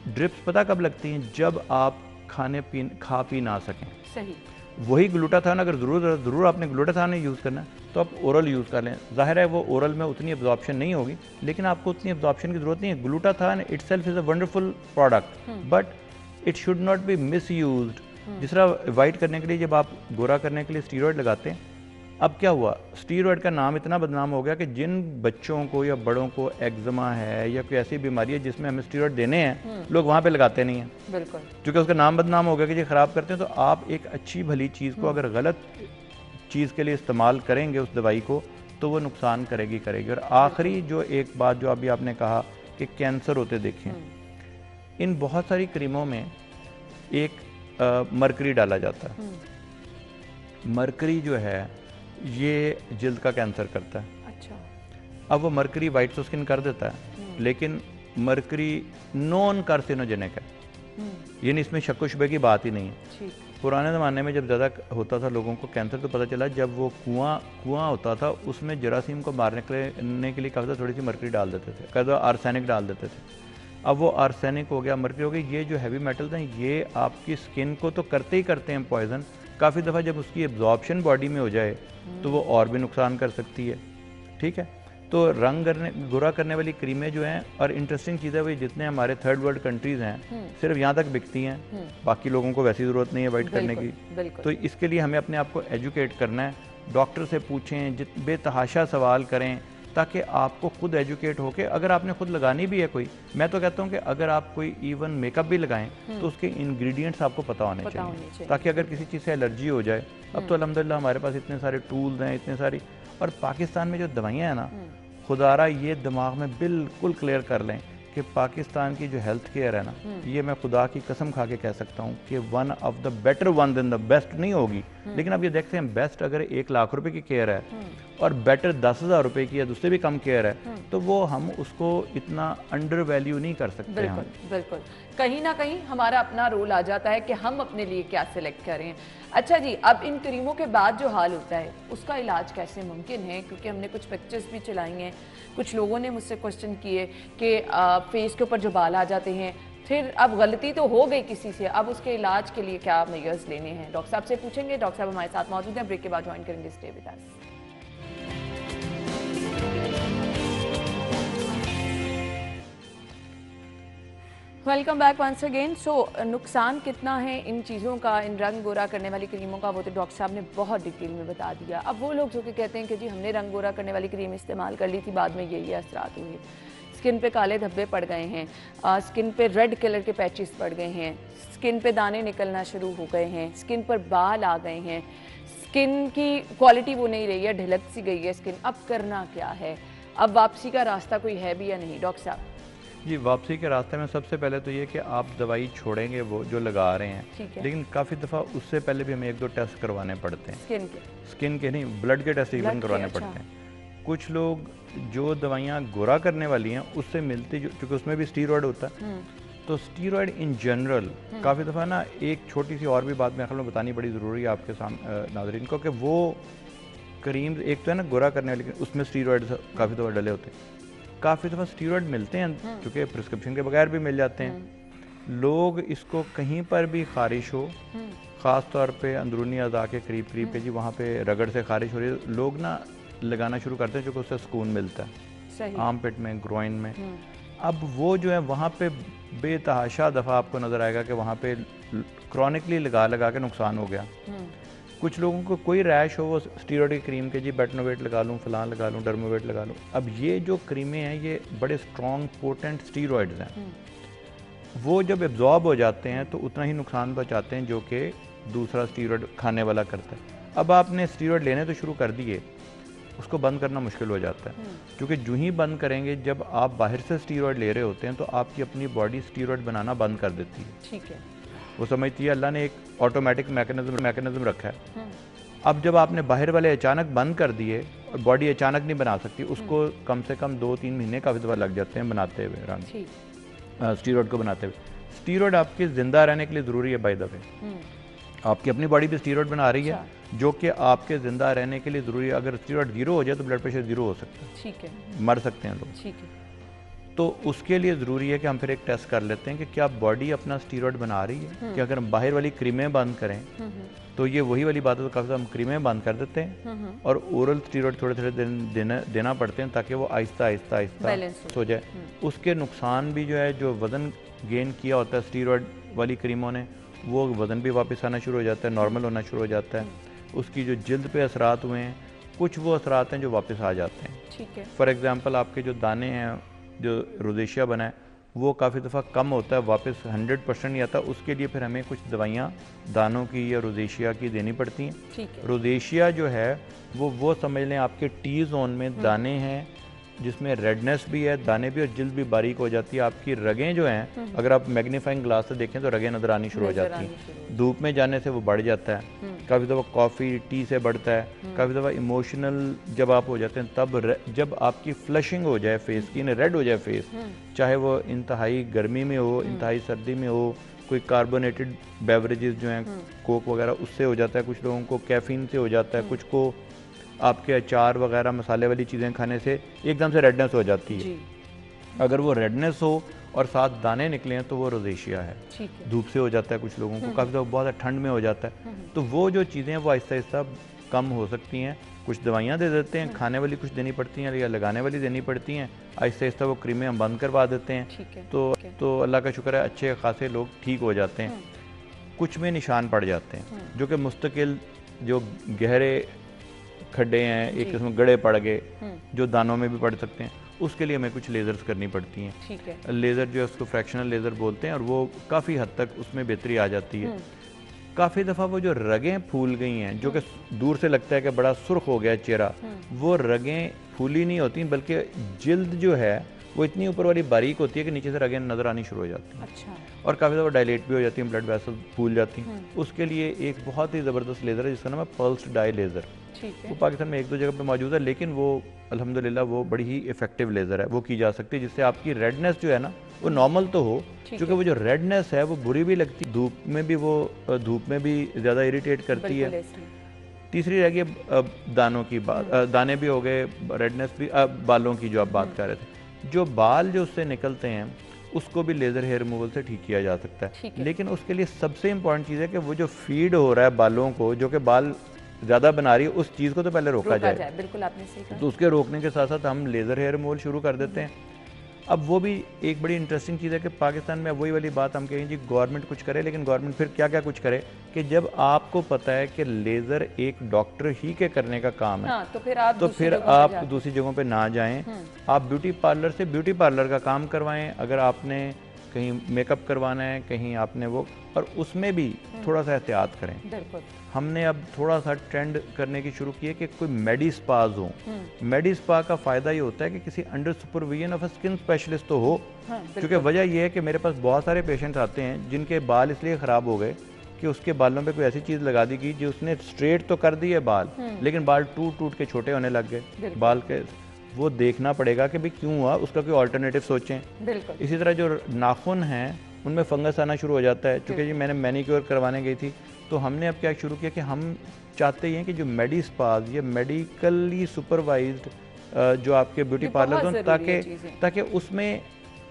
ड्रिप्स पता कब लगती हैं? जब आप खा पी ना सकें। सही। वही ग्लूटाथायोन अगर ज़रूर आपने ग्लूटाथायोन यूज़ करना है तो आप ओरल यूज़ कर लें। जाहिर है वो ओरल में उतनी एब्जॉर्प्शन नहीं होगी, लेकिन आपको उतनी एब्जॉर्प्शन की ज़रूरत नहीं है। Glutathione itself is a wonderful product but it should not be miss used. जिस तरह वाइट करने के लिए, जब आप गोरा करने के लिए स्टीरॉयड लगाते हैं, अब क्या हुआ, स्टीरॉयड का नाम इतना बदनाम हो गया कि जिन बच्चों को या बड़ों को एक्जिमा है या कोई ऐसी बीमारी है जिसमें हमें स्टीरॉयड देने हैं, लोग वहाँ पे लगाते नहीं हैं। बिल्कुल। क्योंकि उसका नाम बदनाम हो गया कि ये ख़राब करते हैं। तो आप एक अच्छी भली चीज़ को अगर गलत चीज़ के लिए इस्तेमाल करेंगे उस दवाई को, तो वो नुकसान करेगी। और आखिरी जो एक बात जो अभी आपने कहा कि कैंसर होते देखे हैं। इन बहुत सारी क्रीमों में एक मरकरी डाला जाता है। मरकरी जो है ये जिल्द का कैंसर करता है। अच्छा। अब वो मरकरी वाइट टू स्किन कर देता है, लेकिन मरकरी नॉन कार्सिनोजेनिक है, यानी इसमें शक व शुबे की बात ही नहीं है। ठीक। पुराने ज़माने में जब ज़्यादा होता था लोगों को कैंसर, तो पता चला जब वो कुआं होता था उसमें जरासीम को मारने के लिए काफ़ी थोड़ी सी मरकरी डाल देते थे, कभी आर्सेनिक डाल देते थे। अब वो आर्सेनिक हो गया, मरकरी हो गई, ये जो हैवी मेटल्स हैं ये आपकी स्किन को तो करते ही करते हैं पॉइजन। काफ़ी दफ़ा जब उसकी एब्जॉर्प्शन बॉडी में हो जाए तो वो और भी नुकसान कर सकती है। ठीक है, तो रंग गोरा करने वाली क्रीमें जो हैं, और इंटरेस्टिंग चीज़ है, वही जितने हमारे थर्ड वर्ल्ड कंट्रीज़ हैं सिर्फ यहाँ तक बिकती हैं, बाकी लोगों को वैसी ज़रूरत नहीं है वाइट करने की। तो इसके लिए हमें अपने आप को एजुकेट करना है, डॉक्टर से पूछें, बेतहाशा सवाल करें, ताकि आपको खुद एजुकेट होके, अगर आपने खुद लगानी भी है कोई, मैं तो कहता हूँ कि अगर आप कोई इवन मेकअप भी लगाएं तो उसके इंग्रेडिएंट्स आपको पता होने चाहिए, ताकि अगर किसी चीज़ से एलर्जी हो जाए। अब तो अल्हम्दुलिल्लाह हमारे पास इतने सारे टूल्स हैं, इतने सारी, और पाकिस्तान में जो दवाइयाँ हैं ना, खुदारा ये दिमाग में बिल्कुल क्लियर कर लें कि पाकिस्तान की जो हेल्थ केयर है ना, ये मैं खुदा की कसम खा के कह सकता हूँ कि one of the better one than the best नहीं होगी, लेकिन अब ये देखते हैं बेस्ट अगर 1 लाख रुपए की केयर है और बेटर 10,000 रुपए की या उससे भी कम केयर है, तो वो हम उसको इतना अंडर वैल्यू नहीं कर सकते। बिल्कुल बिल्कुल, कहीं ना कहीं हमारा अपना रोल आ जाता है कि हम अपने लिए क्या सिलेक्ट करें। अच्छा जी, अब इन क्रीमों के बाद जो हाल होता है उसका इलाज कैसे मुमकिन है? क्योंकि हमने कुछ पिक्चर्स भी चलाई हैं, कुछ लोगों ने मुझसे क्वेश्चन किए कि फेस के ऊपर जो बाल आ जाते हैं, फिर अब गलती तो हो गई किसी से, अब उसके इलाज के लिए क्या मेजर्स लेने हैं? डॉक्टर साहब से पूछेंगे। डॉक्टर साहब हमारे साथ मौजूद हैं, ब्रेक के बाद ज्वाइन करेंगे। Stay with us. Welcome back once again. So नुकसान कितना है इन चीज़ों का, इन रंग गोरा करने वाली क्रीमों का, वो तो डॉक्टर साहब ने बहुत डिटेल में बता दिया। अब वो लोग जो कि कहते हैं कि जी हमने रंग गोरा करने वाली क्रीम इस्तेमाल कर ली थी, बाद में ये असरात हुए, स्किन पे काले धब्बे पड़ गए हैं, स्किन पे रेड कलर के पैचेस पड़ गए हैं, स्किन पे दाने निकलना शुरू हो गए हैं, स्किन पर बाल आ गए हैं, स्किन की क्वालिटी वो नहीं रही है, ढिलक सी गई है स्किन। अब करना क्या है? अब वापसी का रास्ता कोई है भी या नहीं डॉक्टर साहब? जी, वापसी के रास्ते में सबसे पहले तो ये कि आप दवाई छोड़ेंगे वो जो लगा रहे हैं, लेकिन काफ़ी दफ़ा उससे पहले भी हमें 1-2 टेस्ट करवाने पड़ते हैं। स्किन के नहीं, ब्लड के टेस्ट इवन करवाने पड़ते हैं। कुछ लोग जो दवाइयाँ गोरा करने वाली हैं उससे मिलती, क्योंकि उसमें भी स्टीरॉयड होता है, तो स्टीरॉयड इन जनरल काफ़ी दफ़ा ना, एक छोटी सी और भी बात मेरे ख्याल में बतानी बड़ी ज़रूरी है आपके सामने नाज़रीन को, कि वो क्रीम एक तो है ना गोरा करने वाली, उसमें स्टीरॉयड काफ़ी दफ़ा डले होते हैं। काफ़ी दफ़ा स्टीरॉयड मिलते हैं क्योंकि प्रिस्क्रिप्शन के बगैर भी मिल जाते हैं। लोग इसको कहीं पर भी खारिश हो, ख़ास तौर पे अंदरूनी अज़ा के करीब के जी वहाँ पे रगड़ से खारिश हो रही है, लोग ना लगाना शुरू करते हैं क्योंकि उससे सुकून मिलता है, आर्म पिट में, ग्रोइन में। अब वो जो है वहाँ पे बेतहाशा दफ़ा आपको नज़र आएगा कि वहाँ पे क्रॉनिकली लगा के नुकसान हो गया। कुछ लोगों को कोई रैश हो, वो स्टीरॉयड की क्रीम के जी बेटनोवेट लगा लूँ, फलां लगा लूँ, डर्मोवेट लगा लूँ। अब ये जो क्रीमें हैं ये बड़े स्ट्रॉन्ग पोटेंट स्टीरॉयड्स हैं, वो जब एब्जॉर्ब हो जाते हैं तो उतना ही नुकसान पहुँचाते हैं जो कि दूसरा स्टीरॉयड खाने वाला करता है। अब आपने स्टीरॉयड लेने तो शुरू कर दिए, उसको बंद करना मुश्किल हो जाता है, क्योंकि जो ही बंद करेंगे, जब आप बाहर से स्टीरॉयड ले रहे होते हैं तो आपकी अपनी बॉडी स्टीरॉयड बनाना बंद कर देती है। ठीक है, वो समझती है अल्लाह ने एक ऑटोमेटिक मैकेनिज्म रखा है। अब जब आपने बाहर वाले अचानक बंद कर दिए, और बॉडी अचानक नहीं बना सकती, उसको कम से कम 2-3 महीने काफ़ी दफ़ा लग जाते हैं बनाते हुए, रंग स्टीरॉयड को बनाते हुए। स्टीरॉयड आपके ज़िंदा रहने के लिए ज़रूरी है, बाय द वे आपकी अपनी बॉडी भी स्टीरॉयड बना रही है, जो कि आपके ज़िंदा रहने के लिए ज़रूरी है। अगर स्टीरॉयड 0 हो जाए तो ब्लड प्रेशर 0 हो सकता है, ठीक है, मर सकते हैं लोग। ठीक है, तो उसके लिए ज़रूरी है कि हम फिर एक टेस्ट कर लेते हैं कि क्या बॉडी अपना स्टीरॉयड बना रही है। कि अगर हम बाहर वाली क्रीमें बंद करें तो ये वही वाली बात है, तो काफ़ी हम क्रीमें बंद कर देते हैं और ओरल स्टीरॉयड थोड़े देना पड़ते हैं ताकि वो आहिस्ता हो जाए। उसके नुकसान भी जो है, जो वज़न गेन किया होता है स्टीरॉयड वाली क्रीमों ने, वो वज़न भी वापस आना शुरू हो जाता है, नॉर्मल होना शुरू हो जाता है। उसकी जो जिल्द पे असरात हुए हैं, कुछ वो असरात हैं जो वापस आ जाते हैं। ठीक है, फॉर एग्ज़ाम्पल आपके जो दाने हैं, जो रोजेशिया बना है, वो काफ़ी दफ़ा कम होता है, वापस 100% नहीं आता। उसके लिए फिर हमें कुछ दवाइयाँ दानों की या रोजेशिया की देनी पड़ती हैं। रोजेशिया जो है वो समझ लें आपके टी जोन में दाने हैं, जिसमें रेडनेस भी है, दाने भी और जल्द भी बारीक हो जाती है। आपकी रगें जो हैं, अगर आप मैग्नीफाइंग ग्लास से देखें तो रगें नज़र आनी शुरू हो जाती हैं। धूप में जाने से वो बढ़ जाता है। काफ़ी दफ़ा कॉफ़ी टी से बढ़ता है। काफ़ी दफ़ा इमोशनल जब आप हो जाते हैं तब जब आपकी फ्लशिंग हो जाए फेस की, रेड हो जाए फेस, चाहे वो इंतहाई गर्मी में हो, इंतहाई सर्दी में हो, कोई कार्बोनेटेड बेवरेजेस जो हैं कोक वगैरह उससे हो जाता है, कुछ लोगों को कैफीन से हो जाता है, कुछ को आपके अचार वगैरह मसाले वाली चीज़ें खाने से एकदम से रेडनेस हो जाती है। अगर वो रेडनेस हो और साथ दाने निकले हैं तो वो रोजेशिया है। धूप से हो जाता है कुछ लोगों को, काफ़ी बहुत ठंड में हो जाता है। तो वो जो चीज़ें हैं वो आहिस्ता आहिस्ता कम हो सकती हैं। कुछ दवाइयाँ दे देते हैं, खाने वाली कुछ देनी पड़ती हैं या लगाने वाली देनी पड़ती हैं। आहिस्ता आहिस्ता वो क्रीमें हम बंद करवा देते हैं। तो अल्लाह का शुक्र है अच्छे खासे लोग ठीक हो जाते हैं। कुछ में निशान पड़ जाते हैं जो कि मुस्तकिल जो गहरे खड्डे हैं, एक किस्म गड़े पड़ गए जो दानों में भी पड़ सकते हैं, उसके लिए हमें कुछ लेज़र्स करनी पड़ती हैं। ठीक है। लेज़र जो है उसको फ्रैक्शनल लेज़र बोलते हैं और वो काफ़ी हद तक उसमें बेहतरी आ जाती है। काफ़ी दफ़ा वो जो रगें फूल गई हैं, जो कि दूर से लगता है कि बड़ा सुर्ख हो गया चेहरा, वो रगें फूली नहीं होती बल्कि जिल्द जो है वो इतनी ऊपर वाली बारीक होती है कि नीचे से रगें नज़र आनी शुरू हो जाती हैं। अच्छा। और काफ़ी दफ़ा डायलेट भी हो जाती हैं, ब्लड वेसल फूल जाती हैं। उसके लिए एक बहुत ही ज़बरदस्त लेज़र है जिसका नाम है पल्स्ड डाई लेज़र। वो पाकिस्तान में एक दो जगह पे मौजूद है, लेकिन वो अल्हम्दुलिल्लाह वो बड़ी ही इफेक्टिव लेज़र है, वो की जा सकती है जिससे आपकी रेडनेस जो है ना वो नॉर्मल तो हो, क्योंकि वो जो रेडनेस है वो बुरी भी लगती है, धूप में भी ज़्यादा इरिटेट करती है। तीसरी रह गई दानों की बात, दाने भी हो गए, रेडनेस भी, बालों की जो आप बात कर रहे थे, जो बाल जो उससे निकलते हैं उसको भी लेज़र हेयर रिमूवल से ठीक किया जा सकता है। लेकिन उसके लिए सबसे इंपॉर्टेंट चीज़ है कि वो जो फीड हो रहा है बालों को, जो कि बाल ज़्यादा बना रही है, उस चीज़ को तो पहले रोका जाए। बिल्कुल आपने सही कहा। तो उसके रोकने के साथ साथ हम लेज़र हेयर रिमूवल शुरू कर देते हैं। अब वो भी एक बड़ी इंटरेस्टिंग चीज़ है कि पाकिस्तान में वही वाली बात हम कहें जी गवर्नमेंट कुछ करे, लेकिन गवर्नमेंट फिर क्या क्या कुछ करे कि जब आपको पता है कि लेज़र एक डॉक्टर ही के करने का काम है, तो फिर आप दूसरी जगहों पे ना जाएं। आप ब्यूटी पार्लर से ब्यूटी पार्लर का काम करवाएं। अगर आपने कहीं मेकअप करवाना है, कहीं आपने वो, और उसमें भी थोड़ा सा एहतियात करें। बिल्कुल। हमने अब थोड़ा सा ट्रेंड करने की शुरू की है कि कोई मेडी स्पाज हो। मेडी स्पा का फ़ायदा ये होता है कि किसी under supervision of a skin specialist तो हो, क्योंकि वजह यह है कि मेरे पास बहुत सारे पेशेंट्स आते हैं जिनके बाल इसलिए ख़राब हो गए कि उसके बालों पे कोई ऐसी चीज़ लगा दी गई जो उसने स्ट्रेट तो कर दिए बाल, लेकिन बाल टूट टूट के छोटे होने लग गए बाल के। वो देखना पड़ेगा कि भाई क्यों हुआ, उसका कोई ऑल्टरनेटिव सोचें। इसी तरह जो नाखून हैं उनमें फंगस आना शुरू हो जाता है। चूँकि जी मैंने मैनिक्योर करवाने गई थी, तो हमने अब क्या शुरू किया कि हम चाहते हैं कि जो मेडी स्पाज या मेडिकली सुपरवाइज्ड जो आपके ब्यूटी पार्लर हों, ताकि उसमें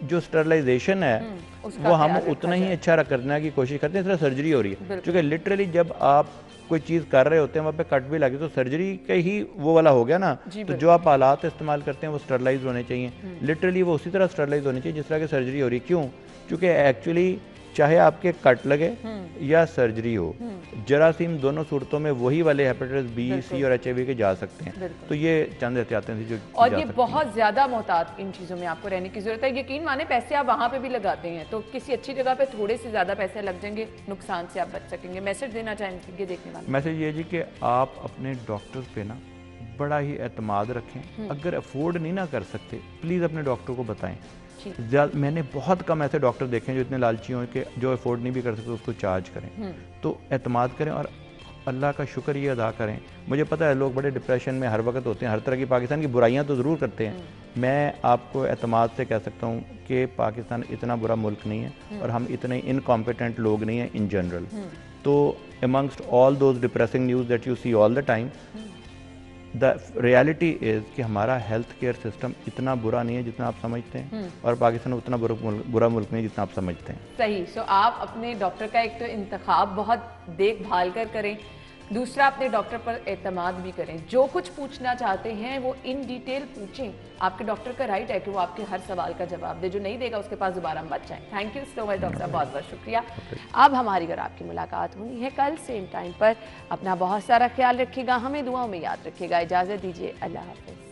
जो स्टरलाइजेशन है वो हम उतना ही अच्छा करने की कोशिश करते हैं। इस तरह सर्जरी हो रही है, क्योंकि लिटरली जब आप कोई चीज़ कर रहे होते हैं वहाँ पे कट भी लगे तो सर्जरी का ही वो वाला हो गया ना। तो जो आप आलात इस्तेमाल करते हैं वो स्टरलाइज होने चाहिए, लिटरली वो उसी तरह स्टरलाइज होनी चाहिए जिस तरह की सर्जरी हो रही है। क्यों? क्योंकि एक्चुअली चाहे आपके कट लगे या सर्जरी हो, जरासीम दोनों सूरतों में वही वाले हेपेटाइटिस बी, सी और HIV के जा सकते हैं। तो ये चंद एहतियातें थी जो और ये बहुत ज़्यादा मोहतात इन चीज़ों में आपको रहने की ज़रूरत है। यकीन माने पैसे आप वहाँ पे भी लगाते हैं तो किसी अच्छी जगह पे थोड़े से ज़्यादा पैसे लग जाएंगे, नुकसान से आप बच सकेंगे। मैसेज देना चाहेंगे देखने वाले? मैसेज ये जी कि आप अपने डॉक्टर्स पे ना बड़ा ही एतमाद रखें। अगर अफोर्ड नहीं ना कर सकते, प्लीज़ अपने डॉक्टर को बताएं। मैंने बहुत कम ऐसे डॉक्टर देखे हैं जो इतने लालची हों कि जो अफोर्ड नहीं भी कर सकते उसको चार्ज करें। तो एतमाद करें और अल्लाह का शुक्र ये अदा करें। मुझे पता है लोग बड़े डिप्रेशन में हर वक्त होते हैं, हर तरह की पाकिस्तान की बुराइयां तो ज़रूर करते हैं। मैं आपको एतमाद से कह सकता हूँ कि पाकिस्तान इतना बुरा मुल्क नहीं है और हम इतने इनकॉम्पिटेंट लोग नहीं हैं इन जनरल। तो amongst all those depressing news that you see all the time, the reality is कि हमारा हेल्थ केयर सिस्टम इतना बुरा नहीं है जितना आप समझते हैं, और पाकिस्तान उतना बुरा मुल्क नहीं जितना आप समझते हैं। सही। सो आप अपने डॉक्टर का एक तो इंतखाब बहुत देखभाल कर करें, दूसरा अपने डॉक्टर पर एतमाद भी करें। जो कुछ पूछना चाहते हैं वो इन डिटेल पूछें। आपके डॉक्टर का राइट है कि वो आपके हर सवाल का जवाब दे, जो नहीं देगा उसके पास दोबारा मत जाएं। Thank you so much doctor साहब, बहुत बहुत शुक्रिया। अब हमारी अगर आपकी मुलाकात होनी है कल सेम टाइम पर, अपना बहुत सारा ख्याल रखिएगा, हमें दुआओं में याद रखिएगा। इजाज़त दीजिए, अल्लाह हाफ़िज़।